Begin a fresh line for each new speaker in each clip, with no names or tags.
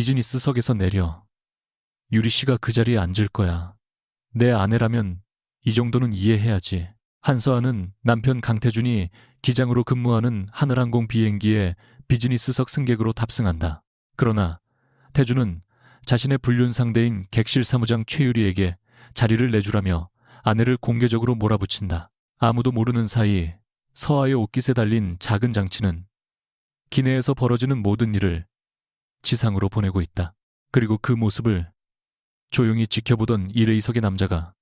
비즈니스석에서 내려. 유리 씨가 그 자리에 앉을 거야. 내 아내라면 이 정도는 이해해야지. 한서아는 남편 강태준이 기장으로 근무하는 하늘항공 비행기에 비즈니스석 승객으로 탑승한다. 그러나 태준은 자신의 불륜 상대인 객실 사무장 최유리에게 자리를 내주라며 아내를 공개적으로 몰아붙인다. 아무도 모르는 사이 서아의 옷깃에 달린 작은 장치는 기내에서 벌어지는 모든 일을 지상으로 보내고 있다. 그리고 그 모습을 조용히 지켜보던 일회이석의 남자가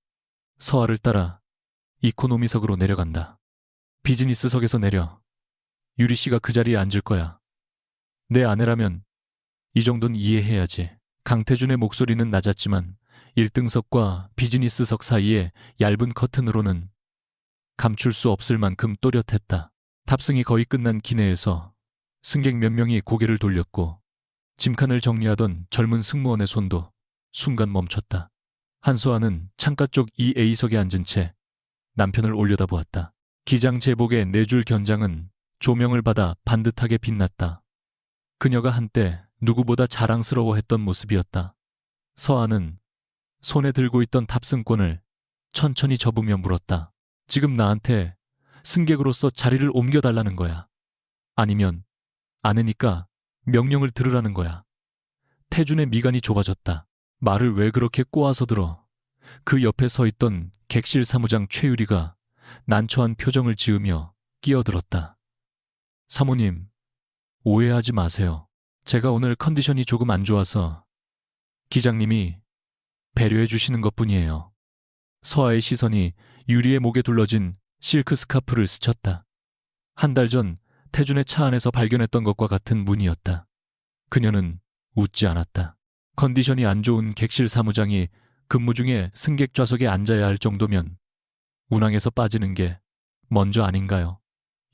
서아를 따라 이코노미석으로 내려간다. 비즈니스석에서 내려. 유리 씨가 그 자리에 앉을 거야. 내 아내라면 이 정도는 이해해야지. 강태준의 목소리는 낮았지만 1등석과 비즈니스석 사이의 얇은 커튼으로는 감출 수 없을 만큼 또렷했다. 탑승이 거의 끝난 기내에서 승객 몇 명이 고개를 돌렸고 짐칸을 정리하던 젊은 승무원의 손도 순간 멈췄다. 한소아는 창가 쪽 2A석에 앉은 채 남편을 올려다보았다. 기장 제복의 4줄 견장은 조명을 받아 반듯하게 빛났다. 그녀가 한때 누구보다 자랑스러워했던 모습이었다. 서아는 손에 들고 있던 탑승권을 천천히 접으며 물었다. 지금 나한테 승객으로서 자리를 옮겨달라는 거야? 아니면 아내니까 명령을 들으라는 거야? 태준의 미간이 좁아졌다. 말을 왜 그렇게 꼬아서 들어? 그 옆에 서 있던 객실 사무장 최유리가 난처한 표정을 지으며 끼어들었다. 사모님, 오해하지 마세요. 제가 오늘 컨디션이 조금 안 좋아서 기장님이 배려해 주시는 것뿐이에요. 서아의 시선이 유리의 목에 둘러진 실크 스카프를 스쳤다. 한 달 전 태준의 차 안에서 발견했던 것과 같은 무늬였다. 그녀는 웃지 않았다. 컨디션이 안 좋은 객실 사무장이 근무 중에 승객 좌석에 앉아야 할 정도면 운항에서 빠지는 게 먼저 아닌가요?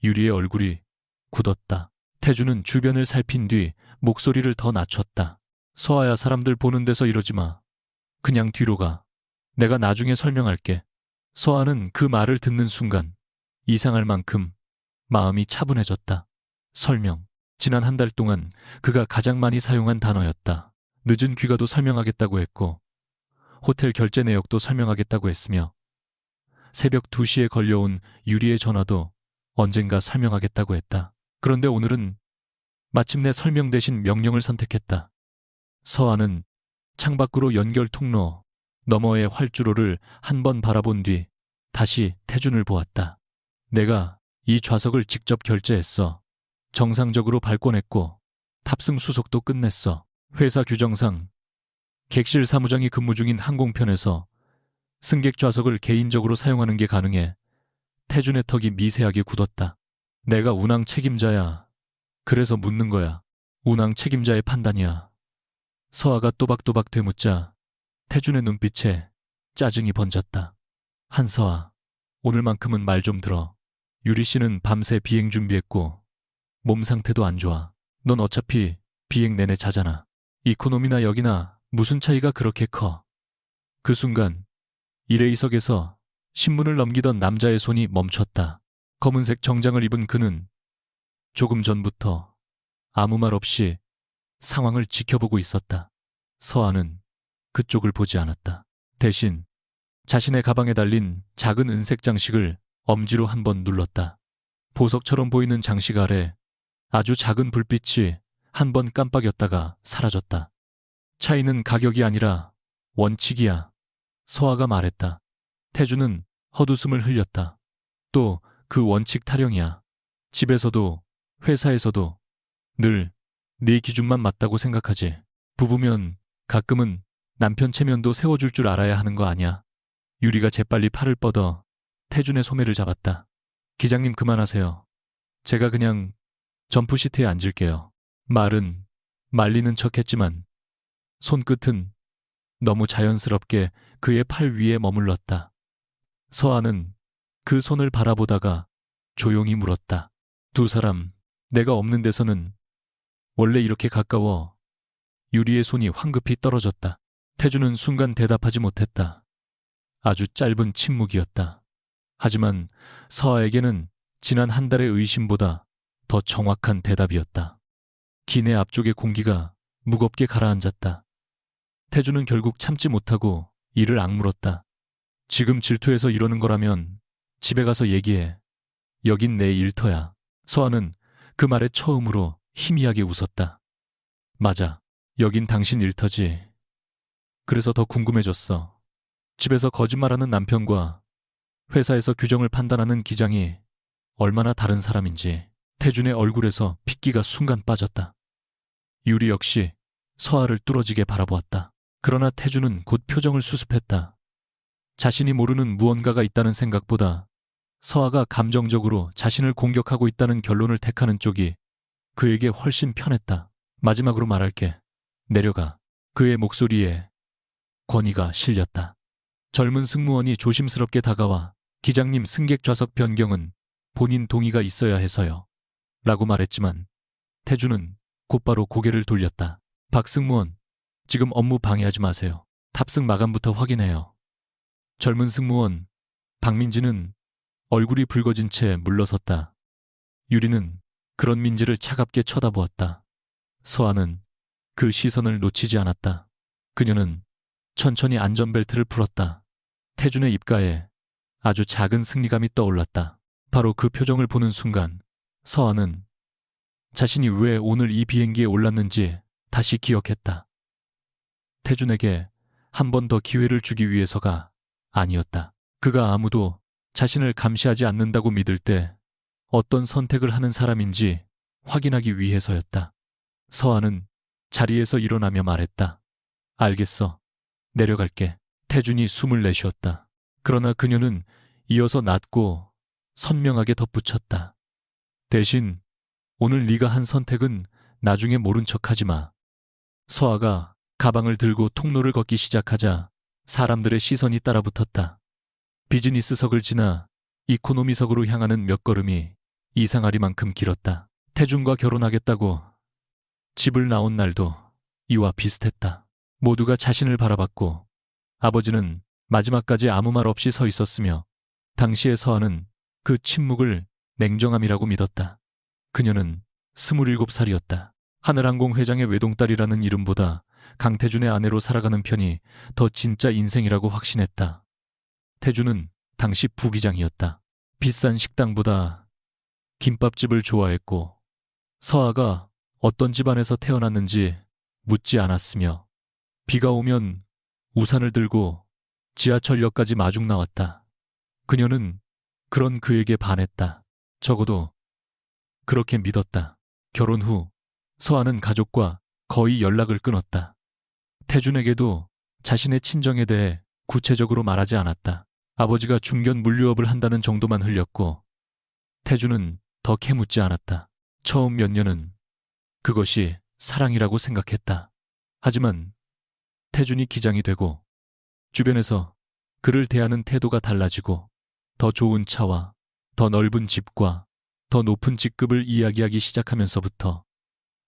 유리의 얼굴이 굳었다. 태준은 주변을 살핀 뒤 목소리를 더 낮췄다. 서아야, 사람들 보는 데서 이러지 마. 그냥 뒤로 가. 내가 나중에 설명할게. 서아는 그 말을 듣는 순간 이상할 만큼 마음이 차분해졌다. 설명. 지난 한 달 동안 그가 가장 많이 사용한 단어였다. 늦은 귀가도 설명하겠다고 했고 호텔 결제 내역도 설명하겠다고 했으며 새벽 2시에 걸려온 유리의 전화도 언젠가 설명하겠다고 했다. 그런데 오늘은 마침내 설명 대신 명령을 선택했다. 서아는 창밖으로 연결 통로 너머의 활주로를 한 번 바라본 뒤 다시 태준을 보았다. 내가 이 좌석을 직접 결제했어. 정상적으로 발권했고 탑승 수속도 끝냈어. 회사 규정상 객실 사무장이 근무 중인 항공편에서 승객 좌석을 개인적으로 사용하는 게 가능해. 태준의 턱이 미세하게 굳었다. 내가 운항 책임자야. 그래서 묻는 거야. 운항 책임자의 판단이야. 서아가 또박또박 되묻자 태준의 눈빛에 짜증이 번졌다. 한서아, 오늘만큼은 말 좀 들어. 유리 씨는 밤새 비행 준비했고 몸 상태도 안 좋아. 넌 어차피 비행 내내 자잖아. 이코노미나 여기나 무슨 차이가 그렇게 커? 그 순간 일회이석에서 신문을 넘기던 남자의 손이 멈췄다. 검은색 정장을 입은 그는 조금 전부터 아무 말 없이 상황을 지켜보고 있었다. 서아는 그쪽을 보지 않았다. 대신 자신의 가방에 달린 작은 은색 장식을 엄지로 한번 눌렀다. 보석처럼 보이는 장식 아래 아주 작은 불빛이 한 번 깜빡였다가 사라졌다. 차이는 가격이 아니라 원칙이야. 서아가 말했다. 태준은 헛웃음을 흘렸다. 또 그 원칙 타령이야. 집에서도 회사에서도 늘 네 기준만 맞다고 생각하지. 부부면 가끔은 남편 체면도 세워줄 줄 알아야 하는 거 아냐. 유리가 재빨리 팔을 뻗어 태준의 소매를 잡았다. 기장님 그만하세요. 제가 그냥 점프시트에 앉을게요. 말은 말리는 척했지만 손끝은 너무 자연스럽게 그의 팔 위에 머물렀다. 서아는 그 손을 바라보다가 조용히 물었다. 두 사람, 내가 없는 데서는 원래 이렇게 가까워? 유리의 손이 황급히 떨어졌다. 태준은 순간 대답하지 못했다. 아주 짧은 침묵이었다. 하지만 서아에게는 지난 한 달의 의심보다 더 정확한 대답이었다. 기내 앞쪽의 공기가 무겁게 가라앉았다. 태주는 결국 참지 못하고 이를 악물었다. 지금 질투해서 이러는 거라면 집에 가서 얘기해. 여긴 내 일터야. 서아는 그 말에 처음으로 희미하게 웃었다. 맞아. 여긴 당신 일터지. 그래서 더 궁금해졌어. 집에서 거짓말하는 남편과 회사에서 규정을 판단하는 기장이 얼마나 다른 사람인지. 태준의 얼굴에서 핏기가 순간 빠졌다. 유리 역시 서아를 뚫어지게 바라보았다. 그러나 태준은 곧 표정을 수습했다. 자신이 모르는 무언가가 있다는 생각보다 서아가 감정적으로 자신을 공격하고 있다는 결론을 택하는 쪽이 그에게 훨씬 편했다. 마지막으로 말할게. 내려가. 그의 목소리에 권위가 실렸다. 젊은 승무원이 조심스럽게 다가와 기장님 승객 좌석 변경은 본인 동의가 있어야 해서요. 라고 말했지만 태준은 곧바로 고개를 돌렸다. 박 승무원, 지금 업무 방해하지 마세요. 탑승 마감부터 확인해요. 젊은 승무원 박민지는 얼굴이 붉어진 채 물러섰다. 유리는 그런 민지를 차갑게 쳐다보았다. 서아는 그 시선을 놓치지 않았다. 그녀는 천천히 안전벨트를 풀었다. 태준의 입가에 아주 작은 승리감이 떠올랐다. 바로 그 표정을 보는 순간 서아는 자신이 왜 오늘 이 비행기에 올랐는지 다시 기억했다. 태준에게 한 번 더 기회를 주기 위해서가 아니었다. 그가 아무도 자신을 감시하지 않는다고 믿을 때 어떤 선택을 하는 사람인지 확인하기 위해서였다. 서아는 자리에서 일어나며 말했다. 알겠어. 내려갈게. 태준이 숨을 내쉬었다. 그러나 그녀는 이어서 낮고 선명하게 덧붙였다. 대신 오늘 네가 한 선택은 나중에 모른 척하지 마. 서아가 가방을 들고 통로를 걷기 시작하자 사람들의 시선이 따라붙었다. 비즈니스석을 지나 이코노미석으로 향하는 몇 걸음이 이상하리만큼 길었다. 태준과 결혼하겠다고 집을 나온 날도 이와 비슷했다. 모두가 자신을 바라봤고 아버지는 마지막까지 아무 말 없이 서 있었으며 당시의 서아는 그 침묵을 냉정함이라고 믿었다. 그녀는 27살이었다. 하늘항공 회장의 외동딸이라는 이름보다 강태준의 아내로 살아가는 편이 더 진짜 인생이라고 확신했다. 태준은 당시 부기장이었다. 비싼 식당보다 김밥집을 좋아했고 서아가 어떤 집안에서 태어났는지 묻지 않았으며 비가 오면 우산을 들고 지하철역까지 마중 나왔다. 그녀는 그런 그에게 반했다. 적어도 그렇게 믿었다. 결혼 후 서아는 가족과 거의 연락을 끊었다. 태준에게도 자신의 친정에 대해 구체적으로 말하지 않았다. 아버지가 중견 물류업을 한다는 정도만 흘렸고 태준은 더 캐묻지 않았다. 처음 몇 년은 그것이 사랑이라고 생각했다. 하지만 태준이 기장이 되고 주변에서 그를 대하는 태도가 달라지고 더 좋은 차와 더 넓은 집과 더 높은 직급을 이야기하기 시작하면서부터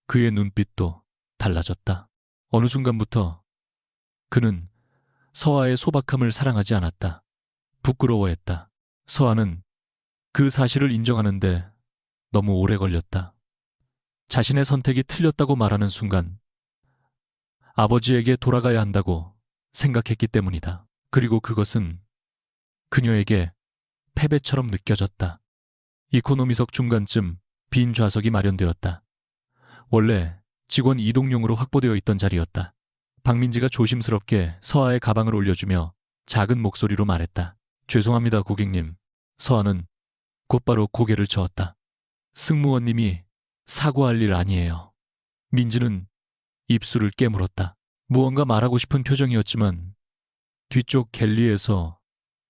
그의 눈빛도 달라졌다. 어느 순간부터 그는 서아의 소박함을 사랑하지 않았다. 부끄러워했다. 서아는 그 사실을 인정하는데 너무 오래 걸렸다. 자신의 선택이 틀렸다고 말하는 순간 아버지에게 돌아가야 한다고 생각했기 때문이다. 그리고 그것은 그녀에게 패배처럼 느껴졌다. 이코노미석 중간쯤 빈 좌석이 마련되었다. 원래 직원 이동용으로 확보되어 있던 자리였다. 박민지가 조심스럽게 서아의 가방을 올려주며 작은 목소리로 말했다. 죄송합니다, 고객님. 서아는 곧바로 고개를 저었다. 승무원님이 사과할 일 아니에요. 민지는 입술을 깨물었다. 무언가 말하고 싶은 표정이었지만 뒤쪽 갤리에서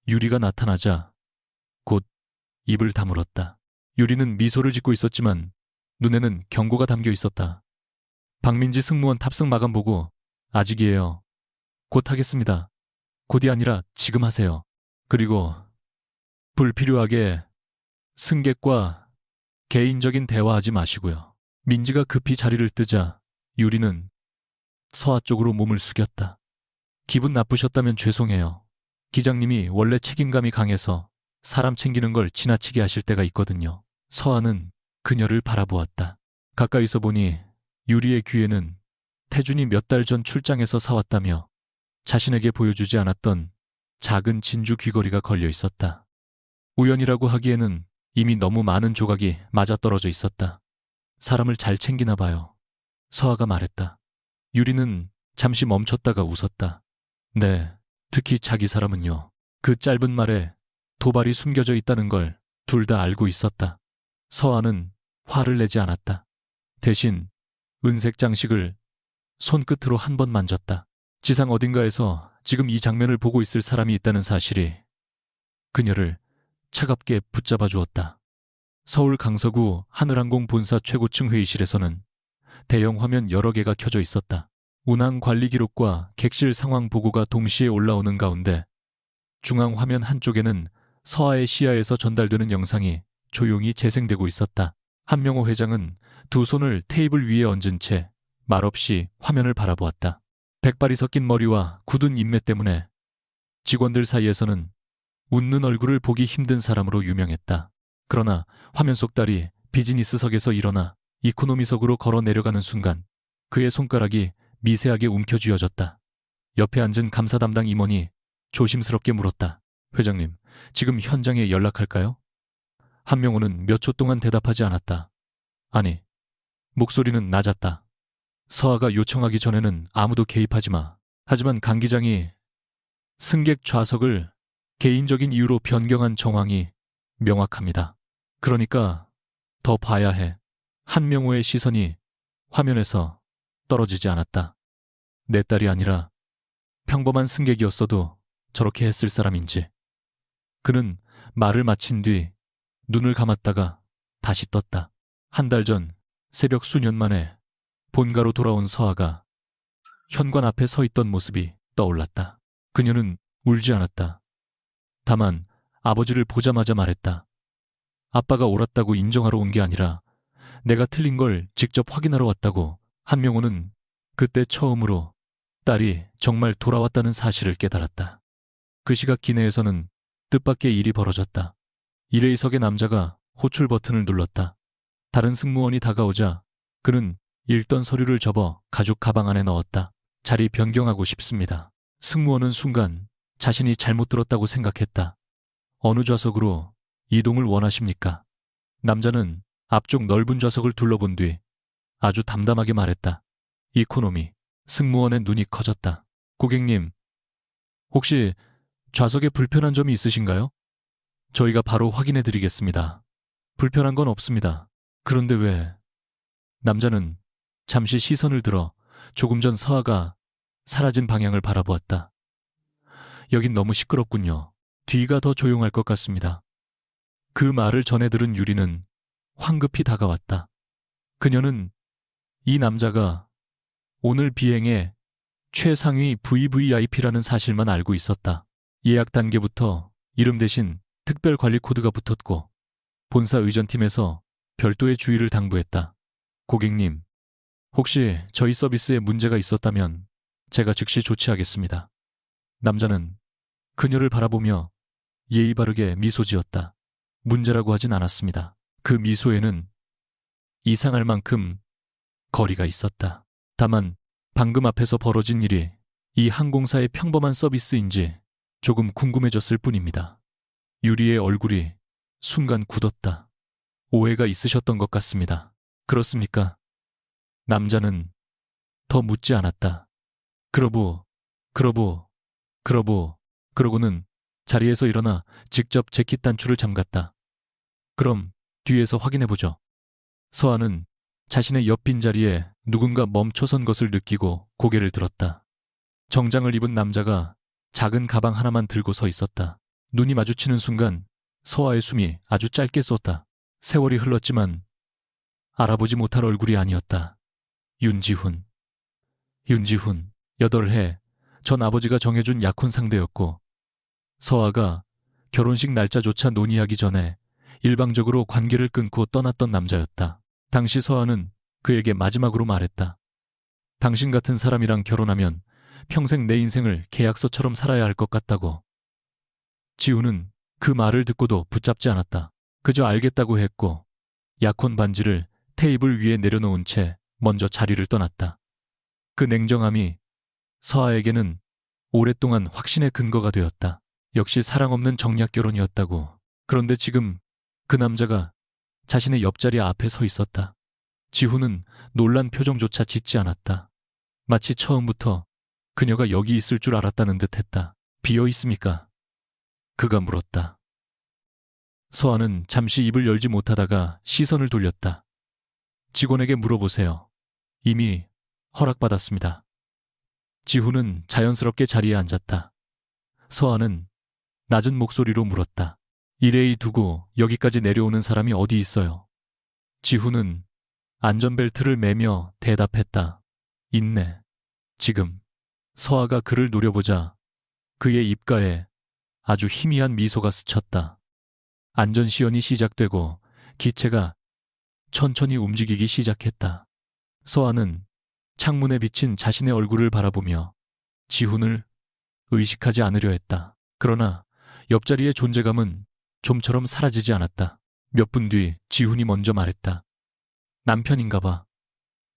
유리가 나타나자 곧 입을 다물었다. 유리는 미소를 짓고 있었지만 눈에는 경고가 담겨 있었다. 박민지 승무원 탑승 마감 보고 아직이에요. 곧 하겠습니다. 곧이 아니라 지금 하세요. 그리고 불필요하게 승객과 개인적인 대화하지 마시고요. 민지가 급히 자리를 뜨자 유리는 서아 쪽으로 몸을 숙였다. 기분 나쁘셨다면 죄송해요. 기장님이 원래 책임감이 강해서 사람 챙기는 걸 지나치게 하실 때가 있거든요. 서아는 그녀를 바라보았다. 가까이서 보니 유리의 귀에는 태준이 몇 달 전 출장에서 사왔다며 자신에게 보여주지 않았던 작은 진주 귀걸이가 걸려 있었다. 우연이라고 하기에는 이미 너무 많은 조각이 맞아떨어져 있었다. 사람을 잘 챙기나 봐요. 서아가 말했다. 유리는 잠시 멈췄다가 웃었다. 네, 특히 자기 사람은요. 그 짧은 말에 도발이 숨겨져 있다는 걸 둘 다 알고 있었다. 서아는 화를 내지 않았다. 대신 은색 장식을 손끝으로 한 번 만졌다. 지상 어딘가에서 지금 이 장면을 보고 있을 사람이 있다는 사실이 그녀를 차갑게 붙잡아 주었다. 서울 강서구 하늘항공 본사 최고층 회의실에서는 대형 화면 여러 개가 켜져 있었다. 운항 관리 기록과 객실 상황 보고가 동시에 올라오는 가운데 중앙 화면 한쪽에는 서아의 시야에서 전달되는 영상이 조용히 재생되고 있었다. 한명호 회장은 두 손을 테이블 위에 얹은 채 말없이 화면을 바라보았다. 백발이 섞인 머리와 굳은 인매 때문에 직원들 사이에서는 웃는 얼굴을 보기 힘든 사람으로 유명했다. 그러나 화면 속 딸이 비즈니스석에서 일어나 이코노미석으로 걸어 내려가는 순간 그의 손가락이 미세하게 움켜쥐어졌다. 옆에 앉은 감사 담당 임원이 조심스럽게 물었다. 회장님, 지금 현장에 연락할까요? 한명호는 몇 초 동안 대답하지 않았다. 아니, 목소리는 낮았다. 서아가 요청하기 전에는 아무도 개입하지 마. 하지만 강 기장이 승객 좌석을 개인적인 이유로 변경한 정황이 명확합니다. 그러니까 더 봐야 해. 한명호의 시선이 화면에서 떨어지지 않았다. 내 딸이 아니라 평범한 승객이었어도 저렇게 했을 사람인지. 그는 말을 마친 뒤 눈을 감았다가 다시 떴다. 한 달 전 새벽 수년 만에 본가로 돌아온 서아가 현관 앞에 서 있던 모습이 떠올랐다. 그녀는 울지 않았다. 다만 아버지를 보자마자 말했다. 아빠가 옳았다고 인정하러 온 게 아니라 내가 틀린 걸 직접 확인하러 왔다고. 한명호는 그때 처음으로 딸이 정말 돌아왔다는 사실을 깨달았다. 그 시각 기내에서는 뜻밖의 일이 벌어졌다. 일회의석의 남자가 호출 버튼을 눌렀다. 다른 승무원이 다가오자 그는 읽던 서류를 접어 가죽 가방 안에 넣었다. 자리 변경하고 싶습니다. 승무원은 순간 자신이 잘못 들었다고 생각했다. 어느 좌석으로 이동을 원하십니까? 남자는 앞쪽 넓은 좌석을 둘러본 뒤 아주 담담하게 말했다. 이코노미. 승무원의 눈이 커졌다. 고객님, 혹시 좌석에 불편한 점이 있으신가요? 저희가 바로 확인해 드리겠습니다. 불편한 건 없습니다. 그런데 왜? 남자는 잠시 시선을 들어 조금 전 서아가 사라진 방향을 바라보았다. 여긴 너무 시끄럽군요. 뒤가 더 조용할 것 같습니다. 그 말을 전해 들은 유리는 황급히 다가왔다. 그녀는 이 남자가 오늘 비행의 최상위 VVIP라는 사실만 알고 있었다. 예약 단계부터 이름 대신 특별 관리 코드가 붙었고 본사 의전팀에서 별도의 주의를 당부했다. 고객님, 혹시 저희 서비스에 문제가 있었다면 제가 즉시 조치하겠습니다. 남자는 그녀를 바라보며 예의 바르게 미소 지었다. 문제라고 하진 않았습니다. 그 미소에는 이상할 만큼 거리가 있었다. 다만 방금 앞에서 벌어진 일이 이 항공사의 평범한 서비스인지 조금 궁금해졌을 뿐입니다. 유리의 얼굴이 순간 굳었다. 오해가 있으셨던 것 같습니다. 그렇습니까? 남자는 더 묻지 않았다. 그러고는 자리에서 일어나 직접 재킷 단추를 잠갔다. 그럼 뒤에서 확인해보죠. 서아는 자신의 옆 빈자리에 누군가 멈춰선 것을 느끼고 고개를 들었다. 정장을 입은 남자가 작은 가방 하나만 들고 서 있었다. 눈이 마주치는 순간 서아의 숨이 아주 짧게 쏟다. 세월이 흘렀지만 알아보지 못할 얼굴이 아니었다. 윤지훈, 8해 전 아버지가 정해준 약혼 상대였고 서아가 결혼식 날짜조차 논의하기 전에 일방적으로 관계를 끊고 떠났던 남자였다. 당시 서아는 그에게 마지막으로 말했다. 당신 같은 사람이랑 결혼하면 평생 내 인생을 계약서처럼 살아야 할 것 같다고. 지훈은 그 말을 듣고도 붙잡지 않았다. 그저 알겠다고 했고 약혼 반지를 테이블 위에 내려놓은 채 먼저 자리를 떠났다. 그 냉정함이 서아에게는 오랫동안 확신의 근거가 되었다. 역시 사랑 없는 정략 결혼이었다고. 그런데 지금 그 남자가 자신의 옆자리 앞에 서 있었다. 지훈은 놀란 표정조차 짓지 않았다. 마치 처음부터 그녀가 여기 있을 줄 알았다는 듯 했다. 비어 있습니까? 그가 물었다. 서아는 잠시 입을 열지 못하다가 시선을 돌렸다. 직원에게 물어보세요. 이미 허락받았습니다. 지훈은 자연스럽게 자리에 앉았다. 서아는 낮은 목소리로 물었다. 일회이 두고 여기까지 내려오는 사람이 어디 있어요? 지훈은 안전벨트를 매며 대답했다. 있네. 지금. 서아가 그를 노려보자 그의 입가에 아주 희미한 미소가 스쳤다. 안전시연이 시작되고 기체가 천천히 움직이기 시작했다. 서아는 창문에 비친 자신의 얼굴을 바라보며 지훈을 의식하지 않으려 했다. 그러나 옆자리의 존재감은 좀처럼 사라지지 않았다. 몇 분 뒤 지훈이 먼저 말했다. 남편인가 봐.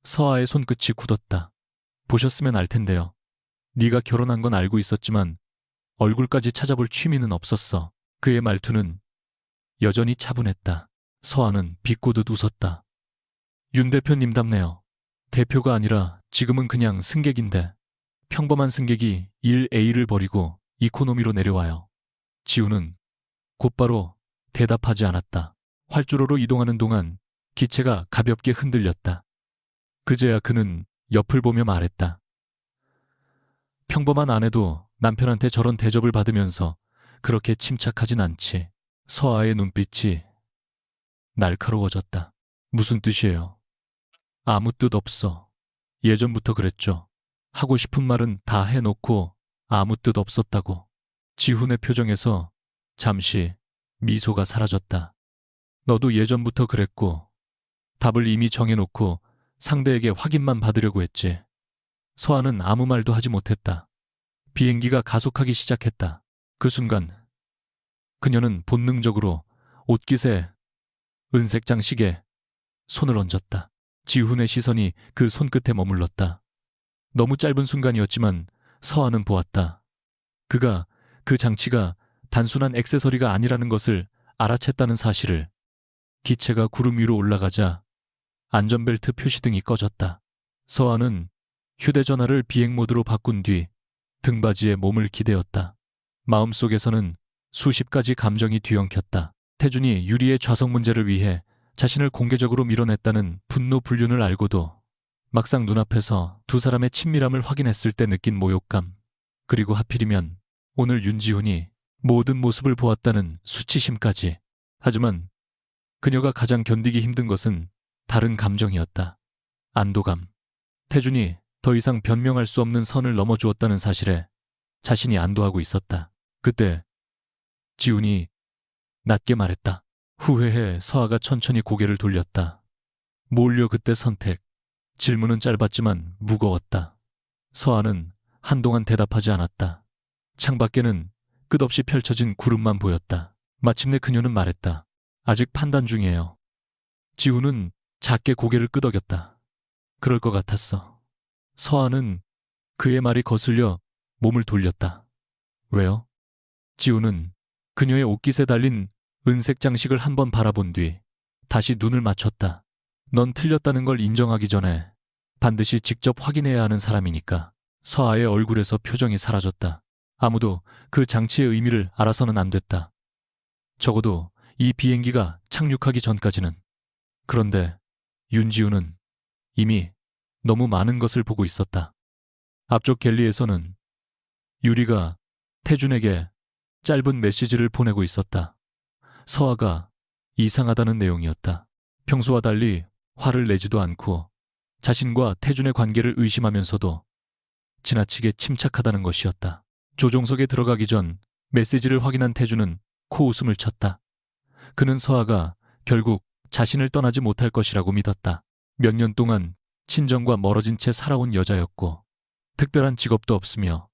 서아의 손끝이 굳었다. 보셨으면 알 텐데요. 네가 결혼한 건 알고 있었지만 얼굴까지 찾아볼 취미는 없었어. 그의 말투는 여전히 차분했다. 서아는 비꼬듯 웃었다. 윤 대표님답네요. 대표가 아니라 지금은 그냥 승객인데 평범한 승객이 1A를 버리고 이코노미로 내려와요. 지훈은 곧바로 대답하지 않았다. 활주로로 이동하는 동안 기체가 가볍게 흔들렸다. 그제야 그는 옆을 보며 말했다. 평범한 아내도 남편한테 저런 대접을 받으면서 그렇게 침착하진 않지. 서아의 눈빛이 날카로워졌다. 무슨 뜻이에요? 아무 뜻 없어. 예전부터 그랬죠. 하고 싶은 말은 다 해놓고 아무 뜻 없었다고. 지훈의 표정에서 잠시 미소가 사라졌다. 너도 예전부터 그랬고 답을 이미 정해놓고 상대에게 확인만 받으려고 했지. 서아는 아무 말도 하지 못했다. 비행기가 가속하기 시작했다. 그 순간 그녀는 본능적으로 옷깃에 은색 장식에 손을 얹었다. 지훈의 시선이 그 손끝에 머물렀다. 너무 짧은 순간이었지만 서아는 보았다. 그가 그 장치가 단순한 액세서리가 아니라는 것을 알아챘다는 사실을. 기체가 구름 위로 올라가자 안전벨트 표시등이 꺼졌다. 서아는 휴대전화를 비행 모드로 바꾼 뒤 등받이에 몸을 기대었다. 마음속에서는 수십 가지 감정이 뒤엉켰다. 태준이 유리의 좌석 문제를 위해 자신을 공개적으로 밀어냈다는 분노 불륜을 알고도 막상 눈앞에서 두 사람의 친밀함을 확인했을 때 느낀 모욕감, 그리고 하필이면 오늘 윤지훈이 모든 모습을 보았다는 수치심까지. 하지만 그녀가 가장 견디기 힘든 것은 다른 감정이었다. 안도감. 태준이 더 이상 변명할 수 없는 선을 넘어주었다는 사실에 자신이 안도하고 있었다. 그때 지훈이 낮게 말했다. 후회해. 서아가 천천히 고개를 돌렸다. 뭘요 그때 선택. 질문은 짧았지만 무거웠다. 서아는 한동안 대답하지 않았다. 창밖에는 끝없이 펼쳐진 구름만 보였다. 마침내 그녀는 말했다. 아직 판단 중이에요. 지훈은 작게 고개를 끄덕였다. 그럴 것 같았어. 서아는 그의 말이 거슬려 몸을 돌렸다. 왜요? 지훈은 그녀의 옷깃에 달린 은색 장식을 한번 바라본 뒤 다시 눈을 맞췄다. 넌 틀렸다는 걸 인정하기 전에 반드시 직접 확인해야 하는 사람이니까. 서아의 얼굴에서 표정이 사라졌다. 아무도 그 장치의 의미를 알아서는 안 됐다. 적어도 이 비행기가 착륙하기 전까지는. 그런데 윤지훈은 이미 너무 많은 것을 보고 있었다. 앞쪽 갤리에서는 유리가 태준에게 짧은 메시지를 보내고 있었다. 서아가 이상하다는 내용이었다. 평소와 달리 화를 내지도 않고 자신과 태준의 관계를 의심하면서도 지나치게 침착하다는 것이었다. 조종석에 들어가기 전 메시지를 확인한 태준은 코웃음을 쳤다. 그는 서아가 결국 자신을 떠나지 못할 것이라고 믿었다. 몇 년 동안 친정과 멀어진 채 살아온 여자였고 특별한 직업도 없으며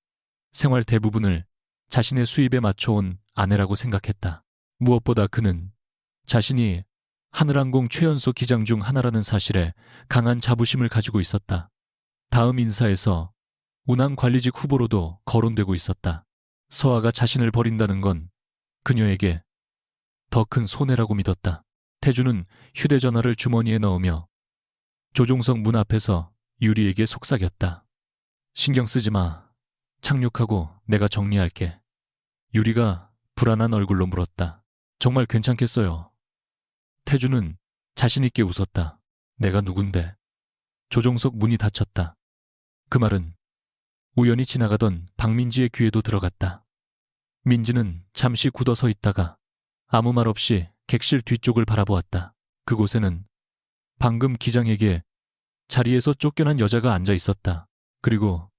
생활 대부분을 자신의 수입에 맞춰온 아내라고 생각했다. 무엇보다 그는 자신이 하늘항공 최연소 기장 중 하나라는 사실에 강한 자부심을 가지고 있었다. 다음 인사에서 운항 관리직 후보로도 거론되고 있었다. 서아가 자신을 버린다는 건 그녀에게 더 큰 손해라고 믿었다. 태주는 휴대전화를 주머니에 넣으며 조종석 문 앞에서 유리에게 속삭였다. 신경 쓰지 마. 착륙하고 내가 정리할게. 유리가 불안한 얼굴로 물었다. 정말 괜찮겠어요? 태주는 자신있게 웃었다. 내가 누군데? 조종석 문이 닫혔다. 그 말은 우연히 지나가던 박민지의 귀에도 들어갔다. 민지는 잠시 굳어서 있다가 아무 말 없이 객실 뒤쪽을 바라보았다. 그곳에는 방금 기장에게 자리에서 쫓겨난 여자가 앉아 있었다. 그리고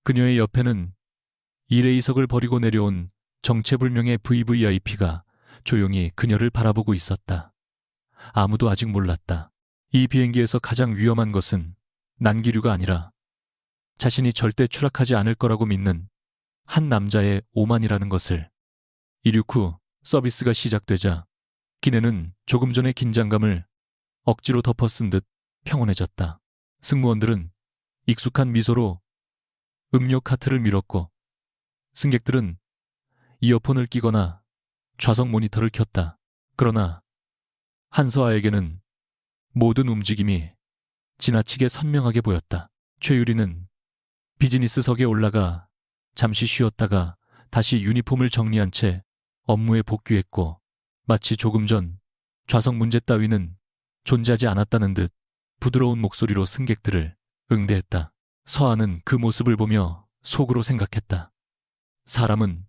그녀의 옆에는 일회이석을 버리고 내려온 정체불명의 VVIP가 조용히 그녀를 바라보고 있었다. 아무도 아직 몰랐다. 이 비행기에서 가장 위험한 것은 난기류가 아니라 자신이 절대 추락하지 않을 거라고 믿는 한 남자의 오만이라는 것을. 이륙 후 서비스가 시작되자 기내는 조금 전의 긴장감을 억지로 덮어쓴 듯 평온해졌다. 승무원들은 익숙한 미소로 음료 카트를 밀었고 승객들은 이어폰을 끼거나 좌석 모니터를 켰다. 그러나 한서아에게는 모든 움직임이 지나치게 선명하게 보였다. 최유리는 비즈니스석에 올라가 잠시 쉬었다가 다시 유니폼을 정리한 채 업무에 복귀했고 마치 조금 전 좌석 문제 따위는 존재하지 않았다는 듯 부드러운 목소리로 승객들을 응대했다. 서아는 그 모습을 보며 속으로 생각했다. 사람은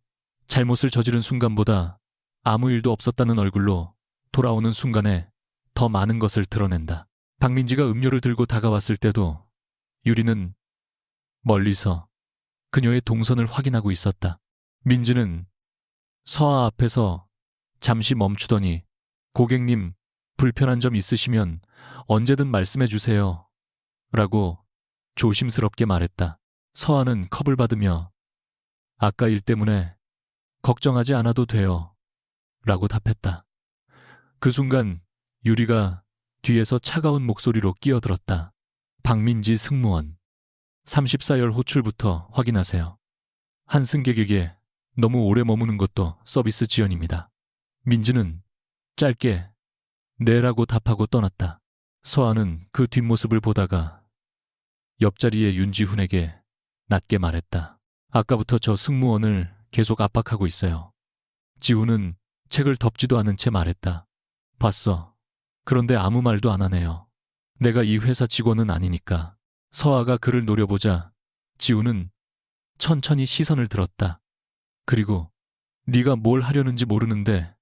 잘못을 저지른 순간보다 아무 일도 없었다는 얼굴로 돌아오는 순간에 더 많은 것을 드러낸다. 박민지가 음료를 들고 다가왔을 때도 유리는 멀리서 그녀의 동선을 확인하고 있었다. 민지는 서아 앞에서 잠시 멈추더니 고객님, 불편한 점 있으시면 언제든 말씀해 주세요. 라고 조심스럽게 말했다. 서아는 컵을 받으며 아까 일 때문에 걱정하지 않아도 돼요. 라고 답했다. 그 순간 유리가 뒤에서 차가운 목소리로 끼어들었다. 박민지 승무원. 34열 호출부터 확인하세요. 한 승객에게 너무 오래 머무는 것도 서비스 지연입니다. 민지는 짧게 네라고 답하고 떠났다. 서아는 그 뒷모습을 보다가 옆자리의 윤지훈에게 낮게 말했다. 아까부터 저 승무원을 계속 압박하고 있어요. 지훈은 책을 덮지도 않은 채 말했다. 봤어. 그런데 아무 말도 안 하네요. 내가 이 회사 직원은 아니니까. 서아가 그를 노려보자 지훈은 천천히 시선을 들었다. 그리고 네가 뭘 하려는지 모르는데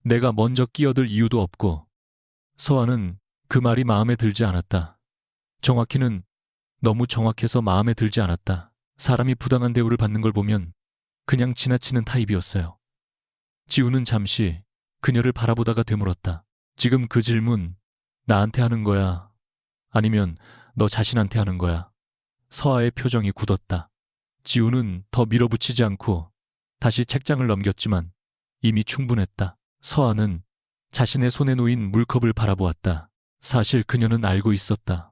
내가 먼저 끼어들 이유도 없고. 서아는 그 말이 마음에 들지 않았다. 정확히는 너무 정확해서 마음에 들지 않았다. 사람이 부당한 대우를 받는 걸 보면 그냥 지나치는 타입이었어요. 지훈은 잠시 그녀를 바라보다가 되물었다. 지금 그 질문 나한테 하는 거야? 아니면 너 자신한테 하는 거야? 서아의 표정이 굳었다. 지훈은 더 밀어붙이지 않고 다시 책장을 넘겼지만 이미 충분했다. 서아는 자신의 손에 놓인 물컵을 바라보았다. 사실 그녀는 알고 있었다.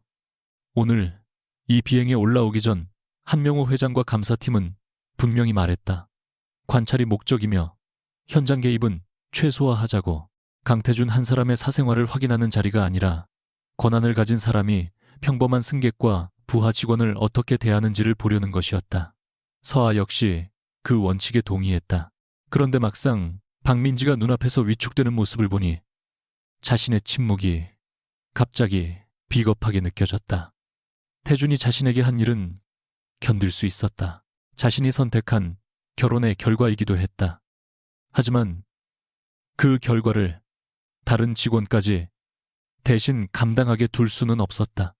오늘 이 비행에 올라오기 전 한명호 회장과 감사팀은 분명히 말했다. 관찰이 목적이며 현장 개입은 최소화하자고. 강태준 한 사람의 사생활을 확인하는 자리가 아니라 권한을 가진 사람이 평범한 승객과 부하 직원을 어떻게 대하는지를 보려는 것이었다. 서아 역시 그 원칙에 동의했다. 그런데 막상 박민지가 눈앞에서 위축되는 모습을 보니 자신의 침묵이 갑자기 비겁하게 느껴졌다. 태준이 자신에게 한 일은 견딜 수 있었다. 자신이 선택한 결혼의 결과이기도 했다. 하지만 그 결과를 다른 직원까지 대신 감당하게 둘 수는 없었다.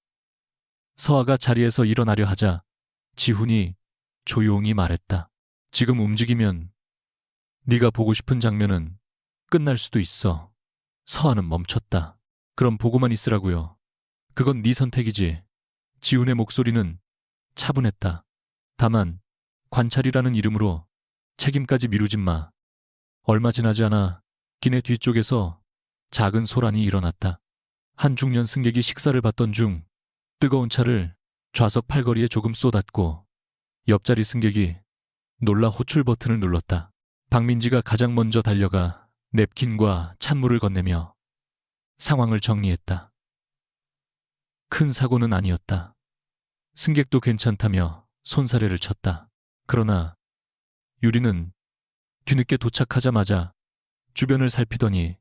서아가 자리에서 일어나려 하자 지훈이 조용히 말했다. 지금 움직이면 네가 보고 싶은 장면은 끝날 수도 있어. 서아는 멈췄다. 그럼 보고만 있으라고요. 그건 네 선택이지. 지훈의 목소리는 차분했다. 다만 관찰이라는 이름으로 책임까지 미루지 마. 얼마 지나지 않아 기내 뒤쪽에서 작은 소란이 일어났다. 한 중년 승객이 식사를 받던 중 뜨거운 차를 좌석 팔걸이에 조금 쏟았고 옆자리 승객이 놀라 호출 버튼을 눌렀다. 박민지가 가장 먼저 달려가 냅킨과 찬물을 건네며 상황을 정리했다. 큰 사고는 아니었다. 승객도 괜찮다며 손사래를 쳤다. 그러나 유리는 뒤늦게 도착하자마자 주변을 살피더니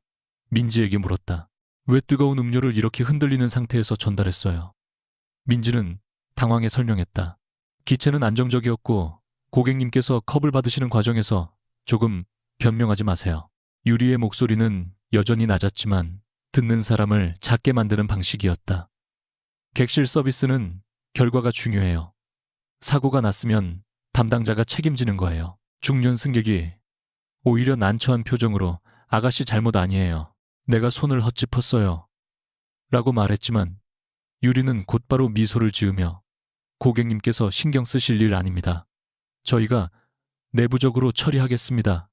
민지에게 물었다. 왜 뜨거운 음료를 이렇게 흔들리는 상태에서 전달했어요? 민지는 당황해 설명했다. 기체는 안정적이었고 고객님께서 컵을 받으시는 과정에서 조금 변명하지 마세요. 유리의 목소리는 여전히 낮았지만 듣는 사람을 작게 만드는 방식이었다. 객실 서비스는 결과가 중요해요. 사고가 났으면 담당자가 책임지는 거예요. 중년 승객이 오히려 난처한 표정으로 아가씨 잘못 아니에요. 내가 손을 헛짚었어요. 라고 말했지만 유리는 곧바로 미소를 지으며 고객님께서 신경 쓰실 일 아닙니다. 저희가 내부적으로 처리하겠습니다.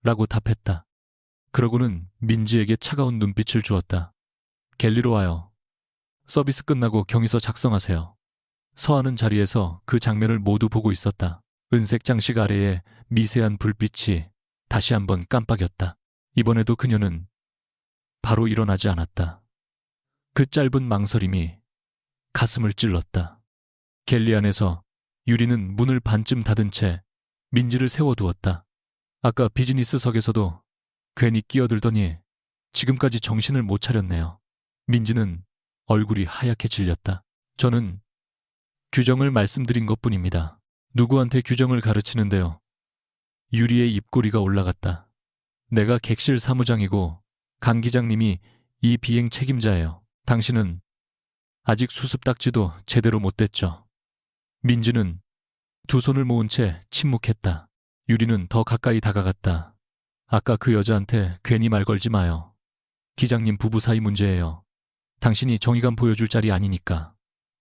라고 답했다. 그러고는 민지에게 차가운 눈빛을 주었다. 갤리로 와요. 서비스 끝나고 경위서 작성하세요. 서하는 자리에서 그 장면을 모두 보고 있었다. 은색 장식 아래에 미세한 불빛이 다시 한번 깜빡였다. 이번에도 그녀는 바로 일어나지 않았다. 그 짧은 망설임이 가슴을 찔렀다. 갤리 안에서 유리는 문을 반쯤 닫은 채 민지를 세워두었다. 아까 비즈니스석에서도 괜히 끼어들더니 지금까지 정신을 못 차렸네요. 민지는 얼굴이 하얗게 질렸다. 저는 규정을 말씀드린 것뿐입니다. 누구한테 규정을 가르치는데요. 유리의 입꼬리가 올라갔다. 내가 객실 사무장이고 강 기장님이 이 비행 책임자예요. 당신은 아직 수습 딱지도 제대로 못 댔죠. 민지는 두 손을 모은 채 침묵했다. 유리는 더 가까이 다가갔다. 아까 그 여자한테 괜히 말 걸지 마요. 기장님 부부 사이 문제예요. 당신이 정의감 보여줄 자리 아니니까.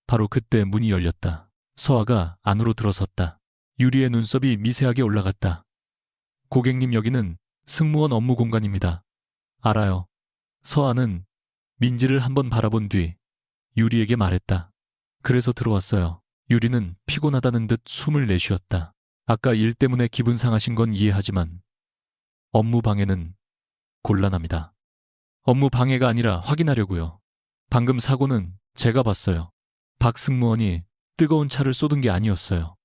바로 그때 문이 열렸다. 서아가 안으로 들어섰다. 유리의 눈썹이 미세하게 올라갔다. 고객님 여기는 승무원 업무 공간입니다. 알아요. 서아는 민지를 한번 바라본 뒤 유리에게 말했다. 그래서 들어왔어요. 유리는 피곤하다는 듯 숨을 내쉬었다. 아까 일 때문에 기분 상하신 건 이해하지만 업무 방해는 곤란합니다. 업무 방해가 아니라 확인하려고요. 방금 사고는 제가 봤어요. 박 승무원이 뜨거운 차를 쏟은 게 아니었어요.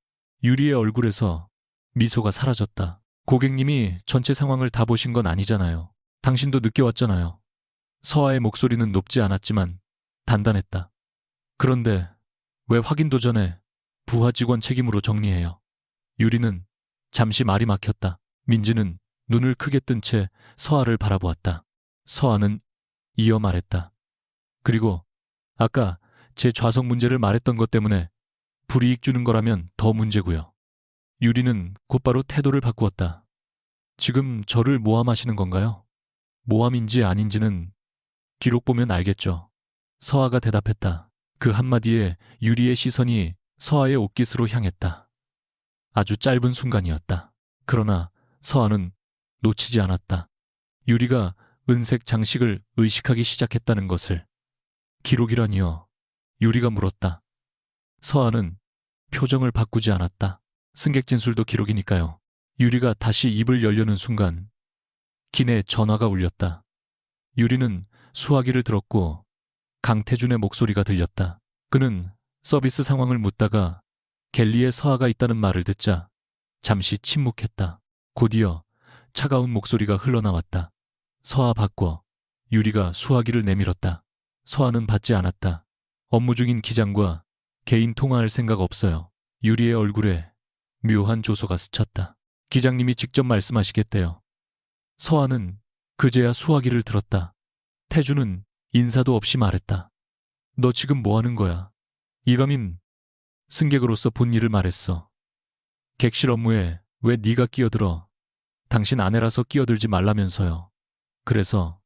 유리의 얼굴에서 미소가 사라졌다. 고객님이 전체 상황을 다 보신 건 아니잖아요. 당신도 늦게 왔잖아요. 서아의 목소리는 높지 않았지만 단단했다. 그런데 왜 확인도 전에 부하 직원 책임으로 정리해요? 유리는 잠시 말이 막혔다. 민지는 눈을 크게 뜬 채 서아를 바라보았다. 서아는 이어 말했다. 그리고 아까 제 좌석 문제를 말했던 것 때문에 불이익 주는 거라면 더 문제고요. 유리는 곧바로 태도를 바꾸었다. 지금 저를 모함하시는 건가요? 모함인지 아닌지는 기록 보면 알겠죠. 서아가 대답했다. 그 한마디에 유리의 시선이 서아의 옷깃으로 향했다. 아주 짧은 순간이었다. 그러나 서아는 놓치지 않았다. 유리가 은색 장식을 의식하기 시작했다는 것을. 기록이라니요. 유리가 물었다. 서아는 표정을 바꾸지 않았다. 승객 진술도 기록이니까요. 유리가 다시 입을 열려는 순간 기내 전화가 울렸다. 유리는 수화기를 들었고 강태준의 목소리가 들렸다. 그는 서비스 상황을 묻다가 갤리에 서아가 있다는 말을 듣자 잠시 침묵했다. 곧이어 차가운 목소리가 흘러나왔다. 서아 바꿔. 유리가 수화기를 내밀었다. 서아는 받지 않았다. 업무 중인 기장과 개인 통화할 생각 없어요. 유리의 얼굴에 묘한 조소가 스쳤다. 기장님이 직접 말씀하시겠대요. 서아는 그제야 수화기를 들었다. 태주는 인사도 없이 말했다. 너 지금 뭐 하는 거야? 이가민 승객으로서 본 일을 말했어. 객실 업무에 왜 네가 끼어들어? 당신 아내라서 끼어들지 말라면서요. 그래서